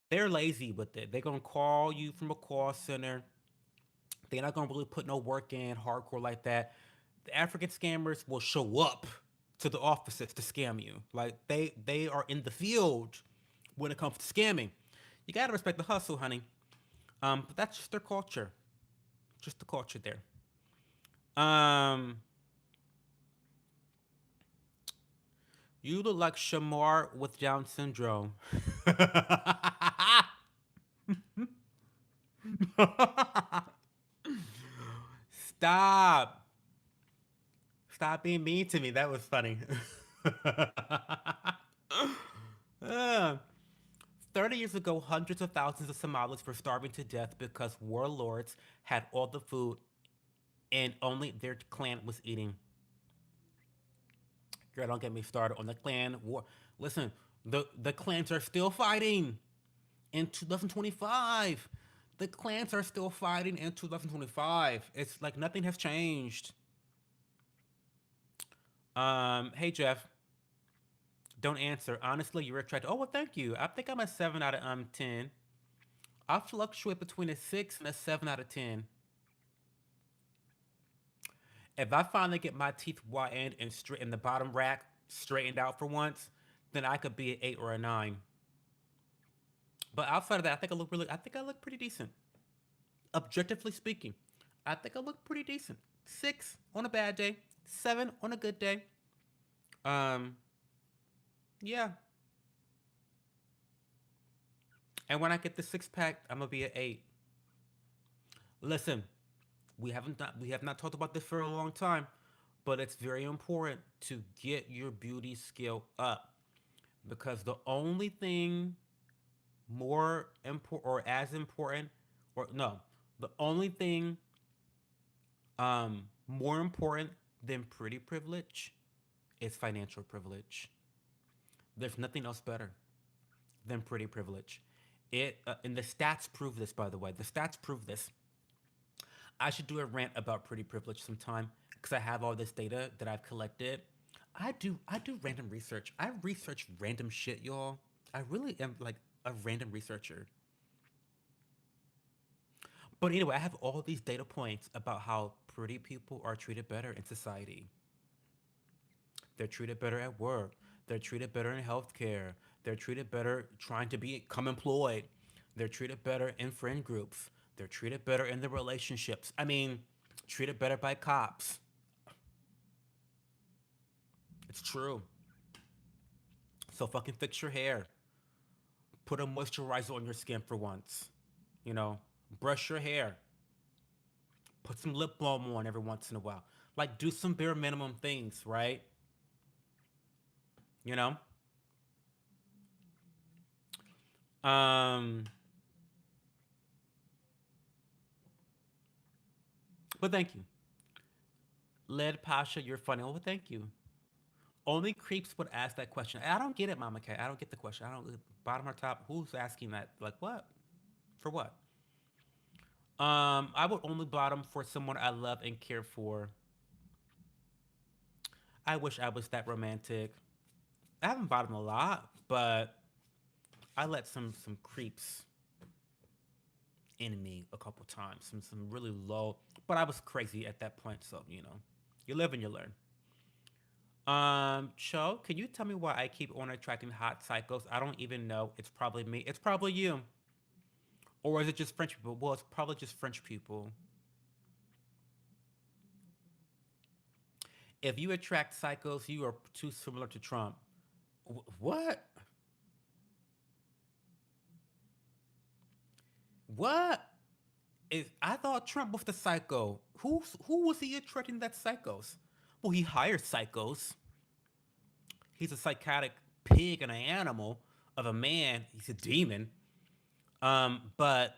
They're lazy with it. They're gonna call you from a call center. They're not gonna really put no work in hardcore like that. The African scammers will show up to the offices to scam you. Like they are in the field when it comes to scamming. You gotta respect the hustle, honey. But that's just their culture. Just the culture there. Um, you look like Shamar with Down syndrome. Stop. Stop being mean to me. That was funny. Uh, 30 years ago, hundreds of thousands of Somalis were starving to death because warlords had all the food and only their clan was eating. Girl, don't get me started on the clan war. Listen, the clans are still fighting in 2025. The clans are still fighting in 2025. It's like nothing has changed. Hey Jeff, don't answer. Honestly, you're attracted. Oh well, thank you. I think I'm a 7 out of 10. I fluctuate between a 6 and a 7 out of 10. If I finally get my teeth whitened and straight in the bottom rack straightened out for once, then I could be an 8 or a 9. But outside of that, I think I look pretty decent. Objectively speaking, I think I look pretty decent. 6 on a bad day, 7 on a good day. Um, yeah. And when I get the 6 pack, I'm gonna be an 8. Listen, we have not talked about this for a long time, but it's very important to get your beauty skill up because the only thing more important or as important or no, the only thing more important than pretty privilege is financial privilege. There's nothing else better than pretty privilege. It and the stats prove this, by the way. The stats prove this. I should do a rant about pretty privilege sometime because I have all this data that I've collected. I do random research. I research random shit, y'all. I really am like a random researcher. But anyway, I have all these data points about how pretty people are treated better in society. They're treated better at work. They're treated better in healthcare. They're treated better trying to become employed. They're treated better in friend groups. They're treated better in the relationships. I mean, treated better by cops. It's true. So fucking fix your hair. Put a moisturizer on your skin for once. You know, brush your hair. Put some lip balm on every once in a while. Like do some bare minimum things, right? You know? Um but thank you. Led Pasha, you're funny. Oh, well, thank you. Only creeps would ask that question. I don't get it, Mama K. I don't get the question. I don't bottom or top. Who's asking that? Like what? For what? I would only bottom for someone I love and care for. I wish I was that romantic. I haven't bottomed a lot, but I let some creeps in me a couple times. Some really low, but I was crazy at that point. So you live and you learn. Cho, can you tell me why I keep on attracting hot psychos? I don't even know. It's probably me. It's probably you. Or is it just French people? Well, it's probably just French people. If you attract psychos, you are too similar to Trump. What? What? I thought Trump was the psycho. Who was he attracting that psychos? Well, he hired psychos. He's a psychotic pig and an animal of a man. He's a demon. But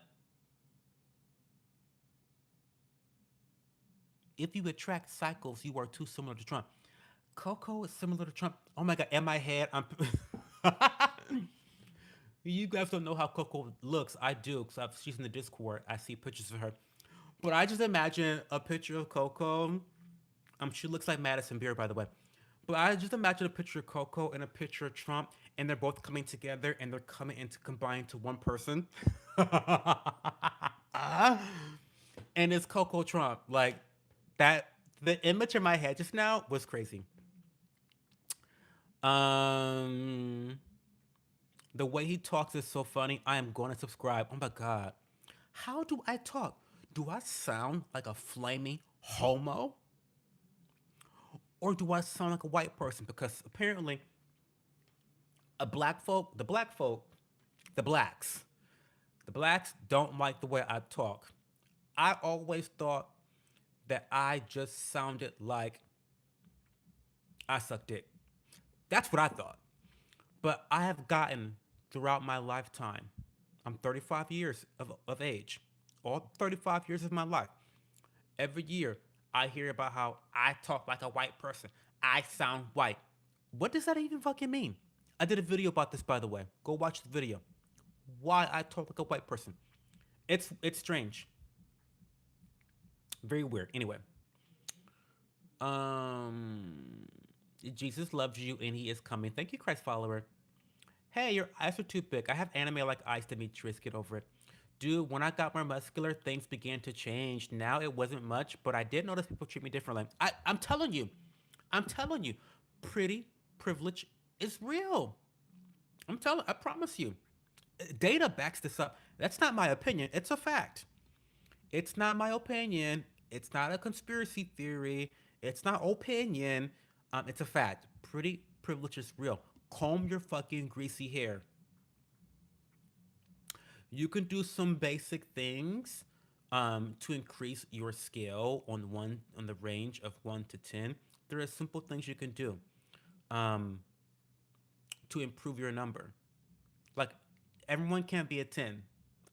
if you attract cycles, you are too similar to Trump. Coco is similar to Trump. Oh my god, in my head, I'm. You guys don't know how Coco looks. I do, because she's in the Discord. I see pictures of her. But I just imagine a picture of Coco. She looks like Madison Beer, by the way. But I just imagine a picture of Coco and a picture of Trump, and they're both coming together, and they're coming into combined to one person. And it's Coco Trump. Like that, the image in my head just now was crazy. Um, the way he talks is so funny. I am going to subscribe. Oh my god, how do I talk? Do I sound like a flaming homo, or do I sound like a white person? Because apparently, the black folk, the blacks, the blacks don't like the way I talk. I always thought that I just sounded like I suck dick. That's what I thought. But I have gotten throughout my lifetime, I'm 35 years of age, all 35 years of my life. Every year, I hear about how I talk like a white person. I sound white. What does that even fucking mean? I did a video about this, by the way. Go watch the video. Why I talk like a white person. It's strange. Very weird. Anyway, um, Jesus loves you and he is coming. Thank you, Christ follower. Hey, your eyes are too big. I have anime like Ice Demetrius. Get over it. Dude, when I got more muscular, things began to change. Now it wasn't much, but I did notice people treat me differently. I'm telling you, I'm telling you, pretty privilege is real. I promise you. Data backs this up. That's not my opinion. It's a fact. It's not my opinion. It's not a conspiracy theory. It's not opinion. It's a fact. Pretty privilege is real. Comb your fucking greasy hair. You can do some basic things to increase your scale on the range of 1 to 10. There are simple things you can do um, to improve your number. Like everyone can't be a 10.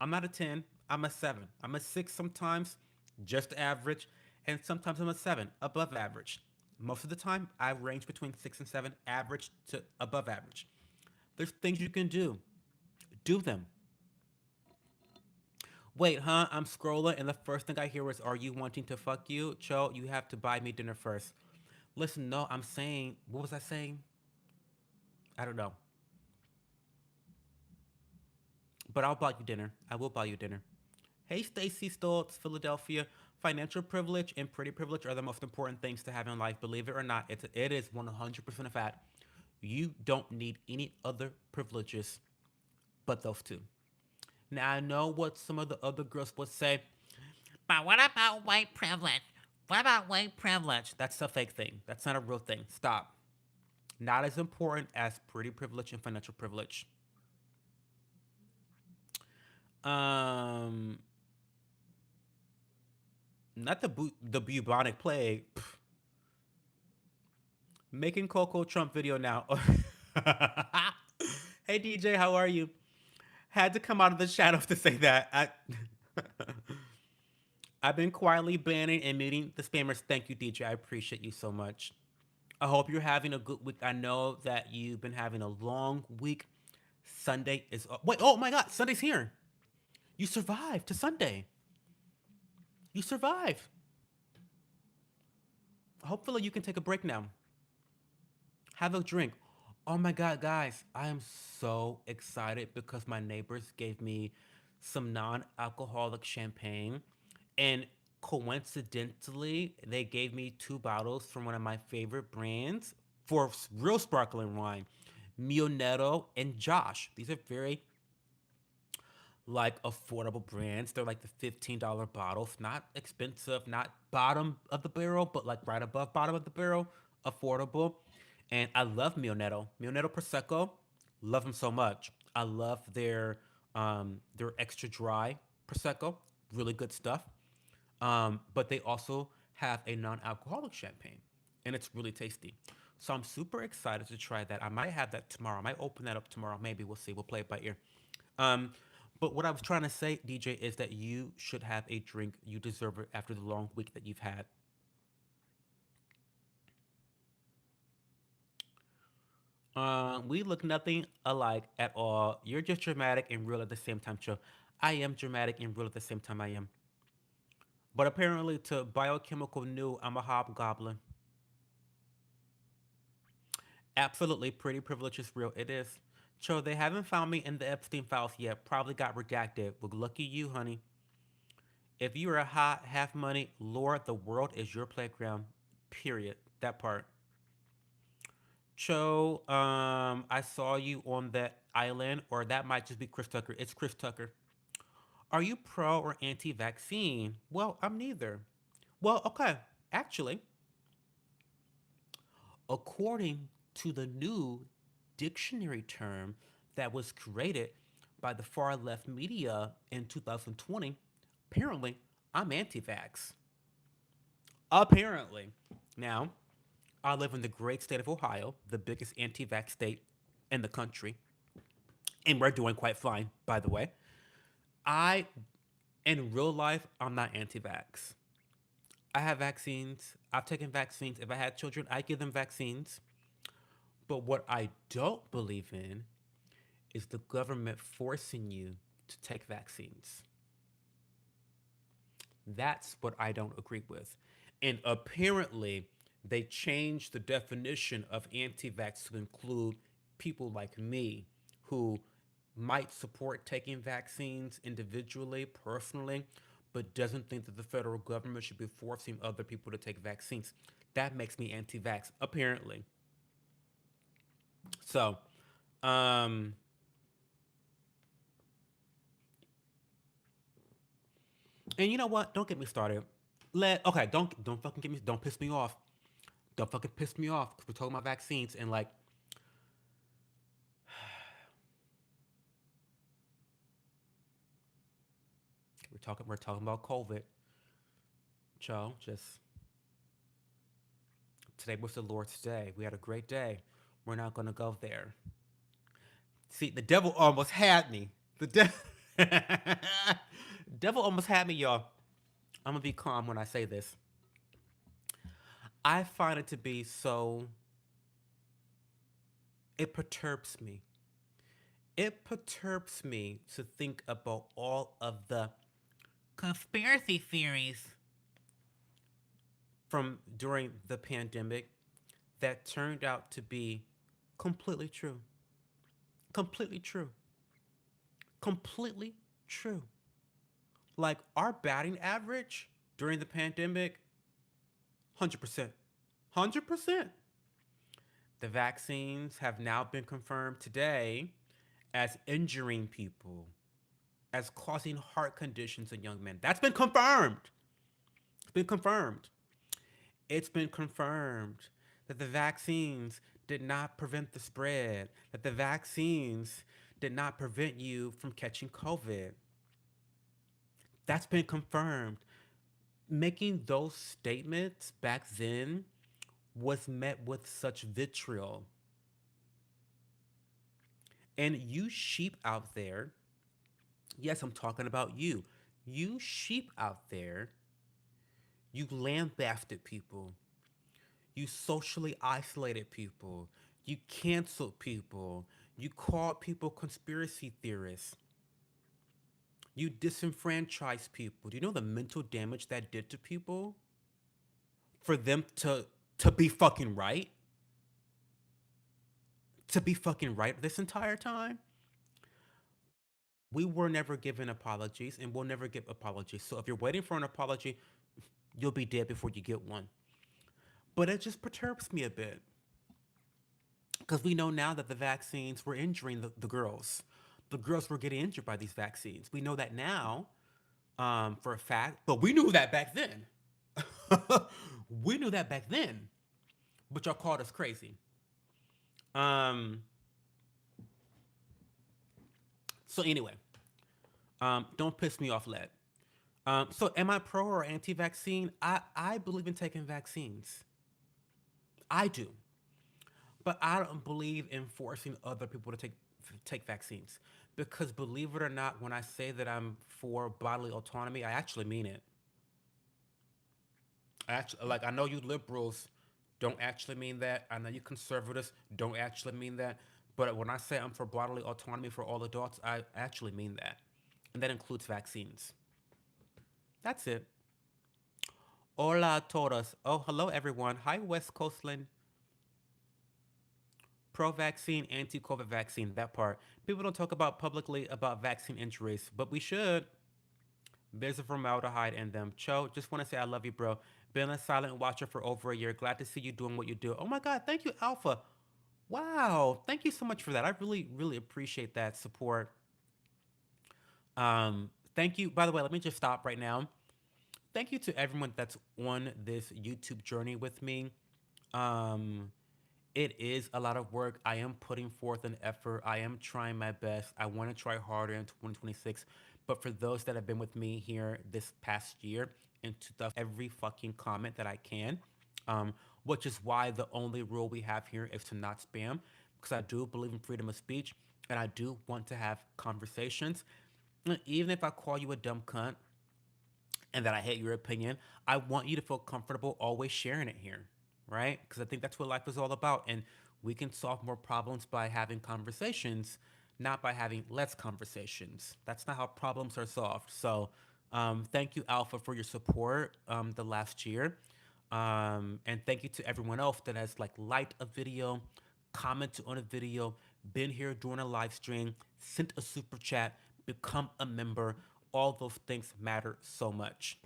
I'm not a 10. I'm a 7. I'm a 6 sometimes, just average, and sometimes I'm a 7, above average. Most of the time, I range between 6 and 7, average to above average. There's things you can do. Do them. Wait, huh? I'm scrolling, and the first thing I hear is, "Are you wanting to fuck you, Cho? You have to buy me dinner first." Listen, no, I'm saying, what was I saying? I don't know, but I'll buy you dinner. I will buy you dinner. Hey, Stacy Stoltz, Philadelphia. Financial privilege and pretty privilege are the most important things to have in life. Believe it or not, it is 100% a fact. You don't need any other privileges but those two. Now I know what some of the other girls would say, but what about white privilege? What about white privilege? That's a fake thing. That's not a real thing. Stop. Not as important as pretty privilege and financial privilege. Um, not the bubonic plague. Pff, making Coco Trump video now. Hey DJ, how are you? Had to come out of the shadows to say that. I've been quietly banning and muting the spammers. Thank you, DJ. I appreciate you so much. I hope you're having a good week. I know that you've been having a long week. Sunday is wait. Oh my God, Sunday's here. You survived to Sunday. You survived. Hopefully, you can take a break now. Have a drink. Oh my God, guys, I am so excited because my neighbors gave me some non alcoholic champagne. And coincidentally, they gave me 2 bottles from one of my favorite brands for real sparkling wine, Mionetto and Josh. These are very like affordable brands. They're like the $15 bottles, not expensive, not bottom of the barrel, but like right above bottom of the barrel, affordable. And I love Mionetto. Mionetto Prosecco, love them so much. I love their extra dry Prosecco, really good stuff. But they also have a non-alcoholic champagne, and it's really tasty. So I'm super excited to try that. I might have that tomorrow. I might open that up tomorrow. Maybe we'll see. We'll play it by ear. Um, but what I was trying to say, DJ, is that you should have a drink. You deserve it after the long week that you've had. We look nothing alike at all. You're just dramatic and real at the same time, Joe. I am dramatic and real at the same time. I am. But apparently, to biochemical new, I'm a hobgoblin. Absolutely, pretty privilege is real. It is. So they haven't found me in the Epstein files yet. Probably got redacted. Well, lucky you, honey. If you are a hot half money, Lord, the world is your playground. Period. That part. Cho, I saw you on that island, or that might just be Chris Tucker. It's Chris Tucker. Are you pro or anti vaccine? Well, I'm neither. Well, okay. Actually, according to the new dictionary term that was created by the far left media in 2020, apparently, I'm anti vax. Apparently. Now, I live in the great state of Ohio, the biggest anti vax state in the country, and we're doing quite fine, by the way. I, in real life, I'm not anti vax. I have vaccines. I've taken vaccines. If I had children, I'd give them vaccines. But what I don't believe in is the government forcing you to take vaccines. That's what I don't agree with. And apparently, they changed the definition of anti vax to include people like me who might support taking vaccines individually, personally, but doesn't think that the federal government should be forcing other people to take vaccines. That makes me anti vax, apparently. So, um, and you know what? Don't get me started. Don't fucking get me, don't piss me off. Don't fucking piss me off because we're talking about vaccines and like we're talking about COVID. Joe, just today was the Lord's day. We had a great day. We're not gonna go there. See, the devil almost had me. The devil almost had me, y'all. I'm gonna be calm when I say this. I find it to be so. It perturbs me. It perturbs me to think about all of the conspiracy theories from during the pandemic that turned out to be completely true. Completely true. Completely true. Like our batting average during the pandemic, 100%. 100%. The vaccines have now been confirmed today as injuring people, as causing heart conditions in young men. That's been confirmed. It's been confirmed. It's been confirmed that the vaccines did not prevent the spread, that the vaccines did not prevent you from catching COVID. That's been confirmed. Making those statements back then was met with such vitriol. And you sheep out there, yes, I'm talking about you. You sheep out there, you lambasted people, you socially isolated people, you canceled people, you called people conspiracy theorists, you disenfranchised people. Do you know the mental damage that did to people? For them to be fucking right? To be fucking right this entire time? We were never given apologies and we'll never give apologies. So if you're waiting for an apology, you'll be dead before you get one. But it just perturbs me a bit because we know now that the vaccines were injuring the girls. The girls were getting injured by these vaccines. We know that now for a fact, but we knew that back then. We knew that back then, but y'all called us crazy. Um, so anyway, don't piss me off, Led. So am I pro or anti-vaccine? I believe in taking vaccines. I do, but I don't believe in forcing other people to take vaccines because believe it or not, when I say that I'm for bodily autonomy, I actually mean it. I actually like I know you liberals don't actually mean that. I know you conservatives don't actually mean that. But when I say I'm for bodily autonomy for all adults, I actually mean that. And that includes vaccines. That's it. Hola todos. Oh, hello everyone. Hi West Coastland. pro-vaccine, anti-COVID vaccine. That part. People don't talk about publicly about vaccine injuries, but we should. There's a formaldehyde in them. Cho, just want to say I love you, bro. Been a silent watcher for over a year. Glad to see you doing what you do. Oh my God, thank you, Alpha. Wow, thank you so much for that. I really, really appreciate that support. Thank you. By the way, let me just stop right now. Thank you to everyone that's on this YouTube journey with me. Um, it is a lot of work. I am putting forth an effort. I am trying my best. I want to try harder in 2026. But for those that have been with me here this past year into every fucking comment that I can, um, which is why the only rule we have here is to not spam, because I do believe in freedom of speech and I do want to have conversations. And even if I call you a dumb cunt and that I hate your opinion, I want you to feel comfortable always sharing it here, right? Because I think that's what life is all about. And we can solve more problems by having conversations, not by having less conversations. That's not how problems are solved. So, thank you, Alpha, for your support the last year. And thank you to everyone else that has like liked a video, commented on a video, been here during a live stream, sent a super chat, become a member. All those things matter so much.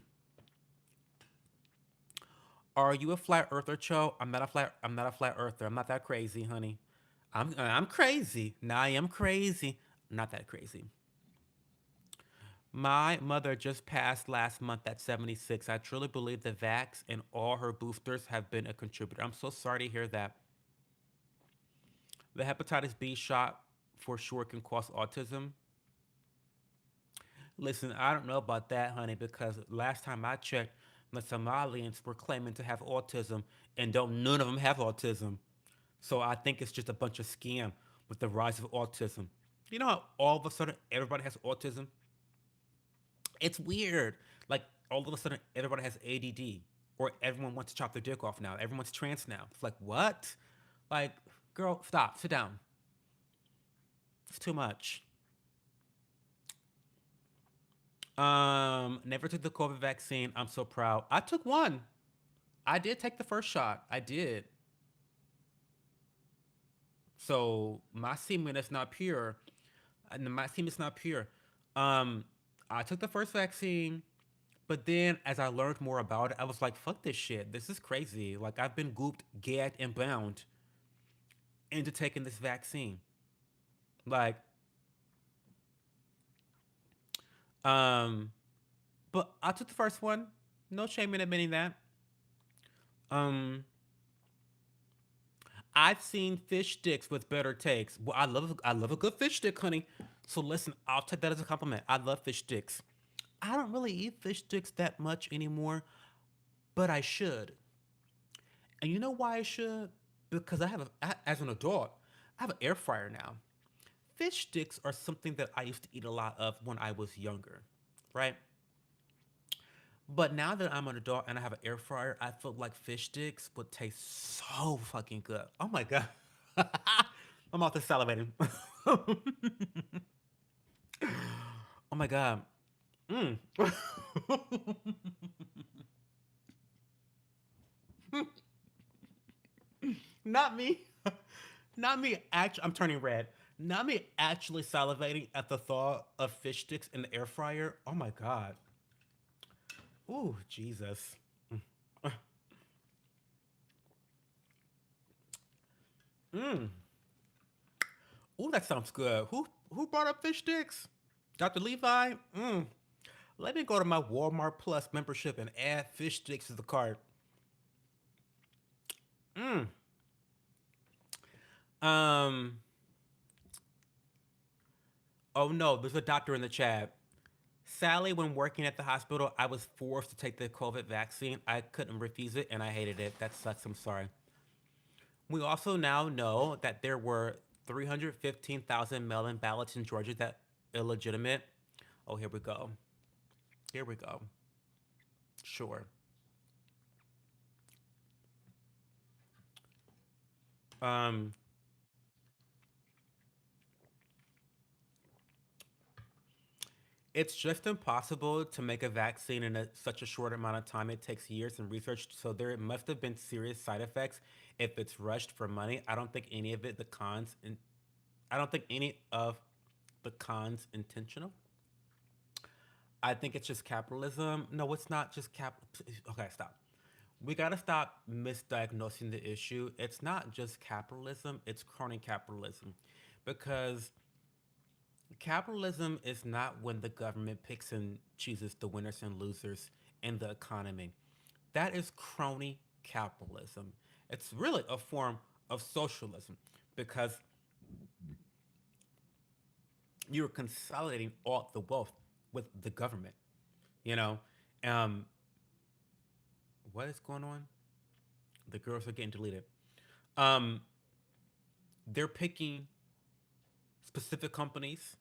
Are you a flat earther, Cho? I'm not a flat earther. I'm not that crazy, honey. I'm crazy. Now I am crazy. Not that crazy. My mother just passed last month at 76. I truly believe the vax and all her boosters have been a contributor. I'm so sorry to hear that. The hepatitis B shot for sure can cause autism. Listen, I don't know about that, honey, because last time I checked, the Somalians were claiming to have autism, and don't none of them have autism. So I think it's just a bunch of scam with the rise of autism. You know how all of a sudden everybody has autism? It's weird. Like all of a sudden everybody has ADD, or everyone wants to chop their dick off now. Everyone's trans now. It's like what? Like, girl, stop, sit down. It's too much. Never took the COVID vaccine. I'm so proud. I took one. I did take the first shot. I did. So my semen is not pure. And my semen is not pure. Um, I took the first vaccine, but then as I learned more about it, I was like, fuck this shit. This is crazy. Like I've been gooped, gagged, and bound into taking this vaccine. Like, um, but I took the first one. No shame in admitting that. Um, I've seen fish sticks with better takes. Well, I love a good fish stick, honey. So listen, I'll take that as a compliment. I love fish sticks. I don't really eat fish sticks that much anymore, but I should. And you know why I should? Because as an adult, I have an air fryer now. Fish sticks are something that I used to eat a lot of when I was younger, right? But now that I'm an adult and I have an air fryer, I feel like fish sticks would taste so fucking good. Oh my god. I'm out there salivating. Oh my god. Mm. Not me. Not me. Actually, I'm turning red. Not me actually salivating at the thought of fish sticks in the air fryer. Oh my god. Ooh, Jesus. Mm. Ooh, that sounds good. Who brought up fish sticks? Dr. Levi? Mm. Let me go to my Walmart Plus membership and add fish sticks to the cart. Mm. Um. Oh no, there's a doctor in the chat. Sally, when working at the hospital, I was forced to take the COVID vaccine. I couldn't refuse it, and I hated it. That sucks. I'm sorry. We also now know that there were 315,000 mail-in ballots in Georgia that illegitimate. Oh, here we go. Here we go. Sure. Um, It's just impossible to make a vaccine in such a short amount of time. It takes years and research, so there must have been serious side effects if it's rushed for money. I don't think any of it, the cons, and I don't think any of the cons intentional. I think it's just capitalism. No, it's not just cap. Okay, stop. We gotta stop misdiagnosing the issue. It's not just capitalism; it's crony capitalism, because capitalism is not when the government picks and chooses the winners and losers in the economy. That is crony capitalism. It's really a form of socialism because you're consolidating all the wealth with the government. You know, um, what is going on? The girls are getting deleted. Um, they're picking specific companies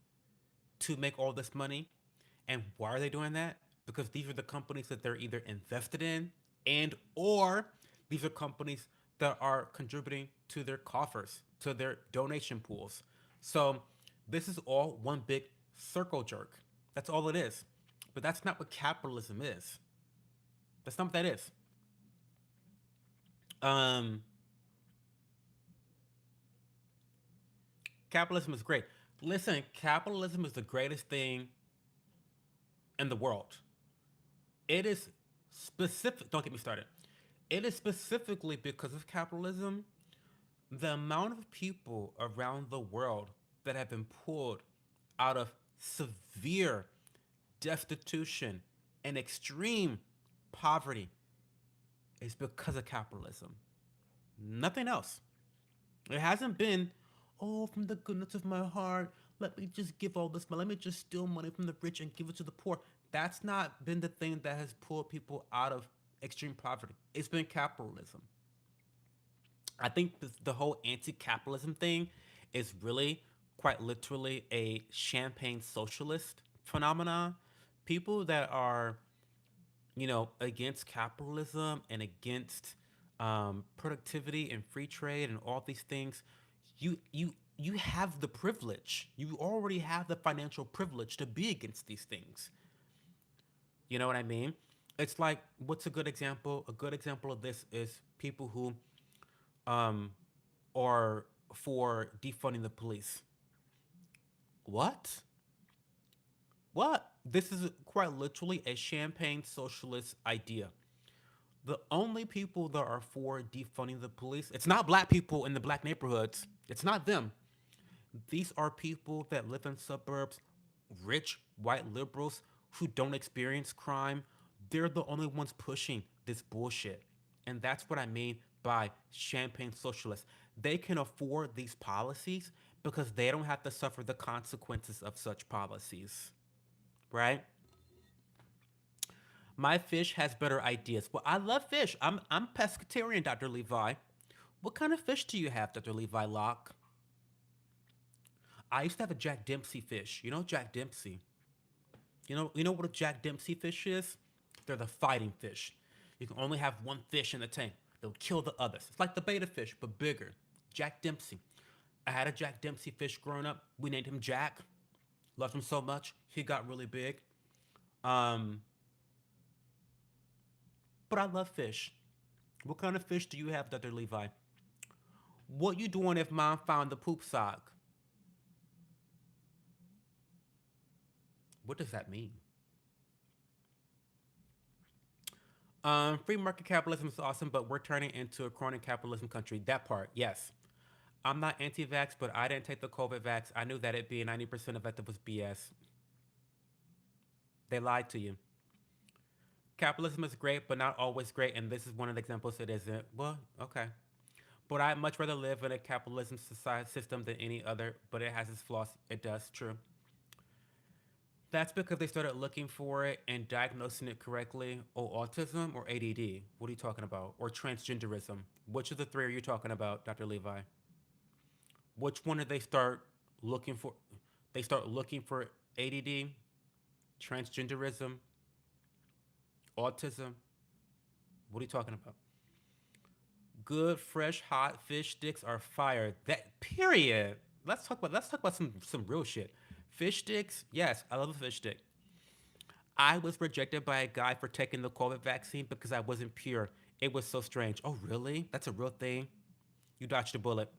to make all this money. And why are they doing that? Because these are the companies that they're either invested in and or these are companies that are contributing to their coffers, to their donation pools. So this is all one big circle jerk. That's all it is. But that's not what capitalism is. That's not what that is. Um, Capitalism is great. Listen, capitalism is the greatest thing in the world. It is specific. Don't get me started. It is specifically because of capitalism, the amount of people around the world that have been pulled out of severe destitution and extreme poverty is because of capitalism. Nothing else. It hasn't been, oh, from the goodness of my heart, let me just give all this money. Let me just steal money from the rich and give it to the poor. That's not been the thing that has pulled people out of extreme poverty. It's been capitalism. I think the whole anti-capitalism thing is really quite literally a champagne socialist phenomenon. People that are, against capitalism and against productivity and free trade and all these things, you have the privilege. You already have the financial privilege to be against these things. You know what I mean? It's like, what's a good example? A good example of this is people who um, are for defunding the police. What? What? This is quite literally a champagne socialist idea. The only people that are for defunding the police, it's not black people in the black neighborhoods. It's not them. These are people that live in suburbs, rich white liberals who don't experience crime. They're the only ones pushing this bullshit. And that's what I mean by champagne socialists. They can afford these policies because they don't have to suffer the consequences of such policies, right? My fish has better ideas. Well, I love fish. I'm pescatarian, Dr. Levi. What kind of fish do you have, Dr. Levi Locke? I used to have a Jack Dempsey fish. You know Jack Dempsey. You know what a Jack Dempsey fish is? They're the fighting fish. You can only have one fish in the tank. They'll kill the others. It's like the beta fish, but bigger. Jack Dempsey. I had a Jack Dempsey fish growing up. We named him Jack. Loved him so much. He got really big. Um, but I love fish. What kind of fish do you have, Dr. Levi? What you doing if mom found the poop sock? What does that mean? Free market capitalism is awesome, but we're turning into a crony capitalism country. That part, yes. I'm not anti-vax, but I didn't take the COVID vax. I knew that it being 90% effective was BS. They lied to you. Capitalism is great, but not always great, and this is one of the examples it isn't. Well, okay. But I'd much rather live in a capitalism society system than any other, but it has its flaws. It does, true. That's because they started looking for it and diagnosing it correctly. Oh, autism or ADD? What are you talking about? Or transgenderism? Which of the three are you talking about, Dr. Levi? Which one did they start looking for? They start looking for ADD, transgenderism, autism. What are you talking about? Good, fresh, hot fish sticks are fire. That period. Let's talk about some real shit. Fish sticks, yes, I love a fish stick. I was rejected by a guy for taking the COVID vaccine because I wasn't pure. It was so strange. Oh, really? That's a real thing? You dodged a bullet.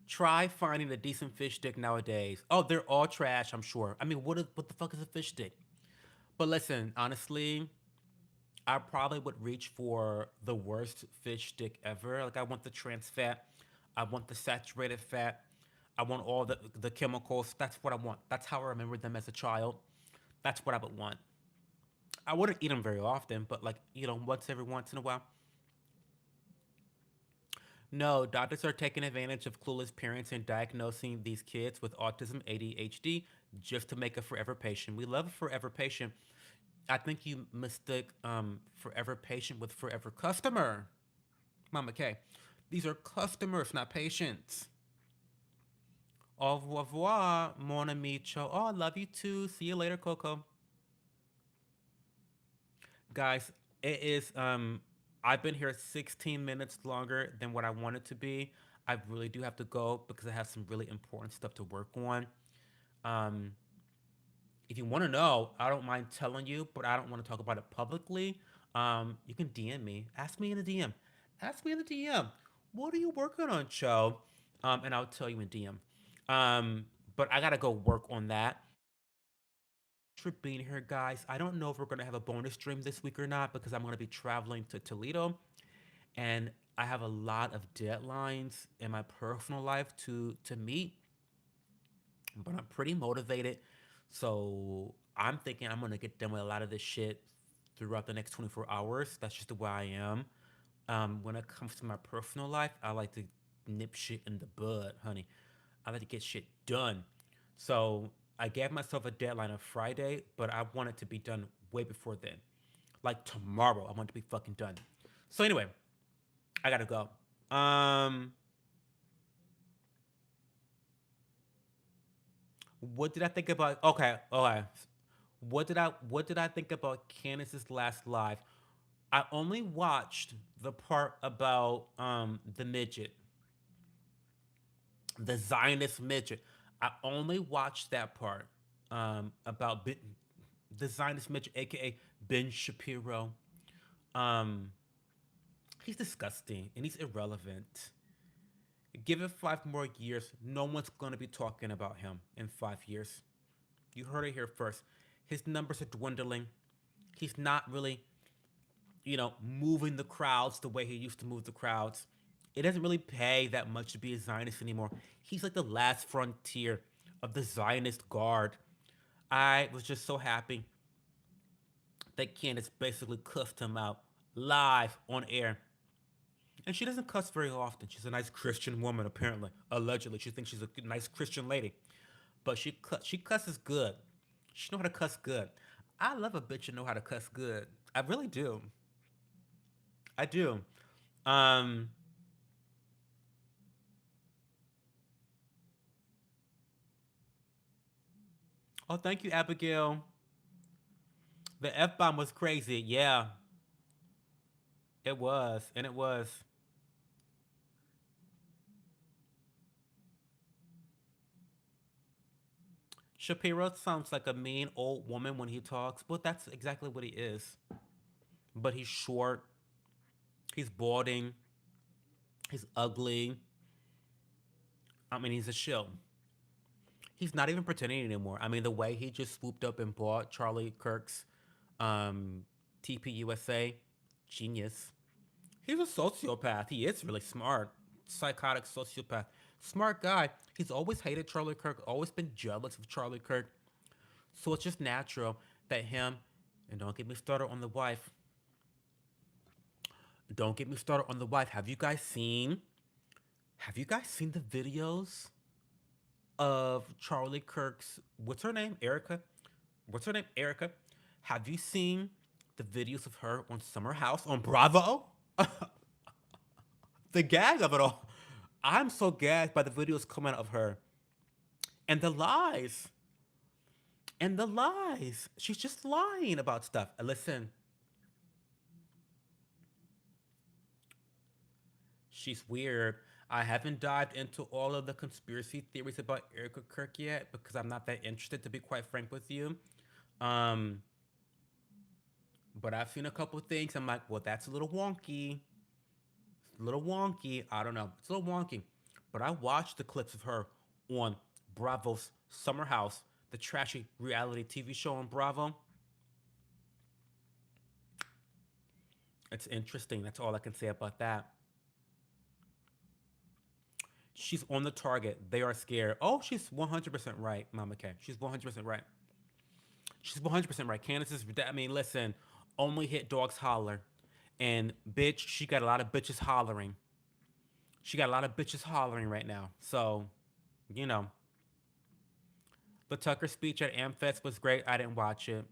Try finding a decent fish stick nowadays. Oh, they're all trash, I'm sure. I mean, what the fuck is a fish stick? But listen, honestly, I probably would reach for the worst fish stick ever. Like I want the trans fat, I want the saturated fat, I want all the chemicals. That's what I want. That's how I remember them as a child. That's what I would want. I wouldn't eat them very often, but like once in a while. No, doctors are taking advantage of clueless parents and diagnosing these kids with autism, ADHD, just to make a forever patient. We love a forever patient. I think you mistook forever patient with forever customer, Mama K. These are customers, not patients. Au revoir, mon ami. Cho. Oh, I love you too. See you later, Coco. Guys, it is I've been here 16 minutes longer than what I wanted to be. I really do have to go because I have some really important stuff to work on. Um if you want to know, I don't mind telling you, but I don't want to talk about it publicly. You can DM me. Ask me in the DM. Ask me in the DM. What are you working on, Cho? And I'll tell you in DM. But I gotta go work on that for being here, guys. I don't know if we're gonna have a bonus stream this week or not because I'm gonna be traveling to Toledo, and I have a lot of deadlines in my personal life to meet. But I'm pretty motivated, so I'm thinking I'm gonna get done with a lot of this shit throughout the next 24 hours. That's just the way I am. When it comes to my personal life, I like to nip shit in the bud, honey. I like to get shit done. So I gave myself a deadline of Friday, but I want it to be done way before then. Like tomorrow, I want it to be fucking done. So anyway, I gotta go. What did I think about? Okay, okay. What did I think about Candace's last live? I only watched the part about the midget, the Zionist midget. I only watched that part about the Zionist midget, aka Ben Shapiro. Um, he's disgusting and he's irrelevant. Give it 5 more years, no one's gonna be talking about him in 5 years. You heard it here first. His numbers are dwindling. He's not really, moving the crowds the way he used to move the crowds. It doesn't really pay that much to be a Zionist anymore. He's like the last frontier of the Zionist guard. I was just so happy that Candace basically cussed him out live on air. And she doesn't cuss very often. She's a nice Christian woman, apparently. Allegedly, she thinks she's a nice Christian lady. But she cusses good. She know how to cuss good. I love a bitch who know how to cuss good. I really do. I do. Um. Oh, thank you, Abigail. The F bomb was crazy. Yeah, it was, and it was. Shapiro sounds like a mean old woman when he talks, but that's exactly what he is. But he's short. He's balding. He's ugly. I mean, he's a shill. He's not even pretending anymore. I mean, the way he just swooped up and bought Charlie Kirk's um, TPUSA, genius. He's a sociopath. He is really smart. Psychotic sociopath. Smart guy. He's always hated Charlie Kirk, always been jealous of Charlie Kirk. So it's just natural that him, and don't get me started on the wife. Don't get me started on the wife. Have you guys seen the videos of Charlie Kirk's what's her name? Erica? What's her name? Erica. Have you seen the videos of her on Summer House on Bravo? The gag of it all. I'm so gagged by the videos coming out of her and the lies. And the lies. She's just lying about stuff. Listen, she's weird. I haven't dived into all of the conspiracy theories about Erica Kirk yet because I'm not that interested, to be quite frank with you. Um, but I've seen a couple things. I'm like, well, that's a little wonky. It's a little wonky. I don't know. It's a little wonky. But I watched the clips of her on Bravo's Summer House, the trashy reality TV show on Bravo. It's interesting. That's all I can say about that. She's on the target. They are scared. Oh, she's 100% right, Mama K. She's 100% right. She's 100% right. Candace is, I mean, listen, only hit dogs holler. And bitch, she got a lot of bitches hollering. She got a lot of bitches hollering right now. So, you know, the Tucker speech at AmFest was great. I didn't watch it.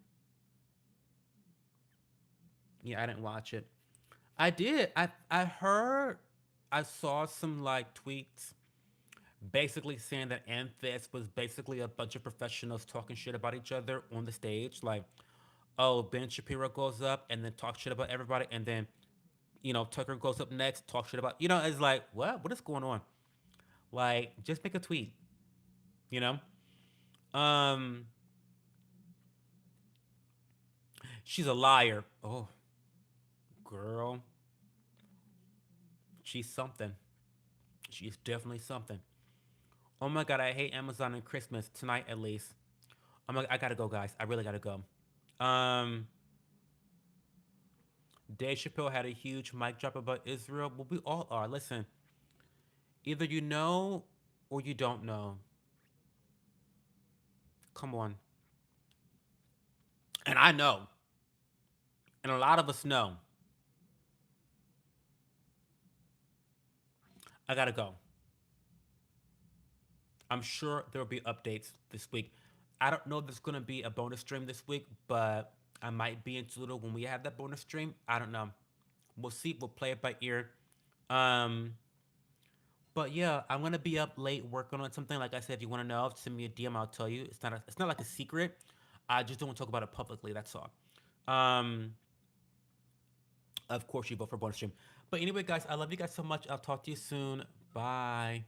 Yeah, I didn't watch it. I did. I heard, I saw some like tweets basically saying that AmFest was basically a bunch of professionals talking shit about each other on the stage. Like, oh, Ben Shapiro goes up and then talks shit about everybody, and then Tucker goes up next, talks shit about it's like what is going on? Like, just make a tweet, you know. Um, she's a liar. Oh, girl, she's something. She's definitely something. Oh my god, I hate Amazon and Christmas tonight at least. I gotta go, guys. I really gotta go. Um, Dave Chappelle had a huge mic drop about Israel. Well, we all are. Listen, either you know or you don't know. Come on. And I know, and a lot of us know. I gotta go. I'm sure there will be updates this week. I don't know if there's gonna be a bonus stream this week, but I might be into it when we have that bonus stream. I don't know. We'll see. We'll play it by ear. Um, but yeah, I'm gonna be up late working on something. Like I said, if you want to know, send me a DM. I'll tell you. It's not like a secret. I just don't want to talk about it publicly. That's all. Um, of course, you vote for bonus stream. But anyway, guys, I love you guys so much. I'll talk to you soon. Bye.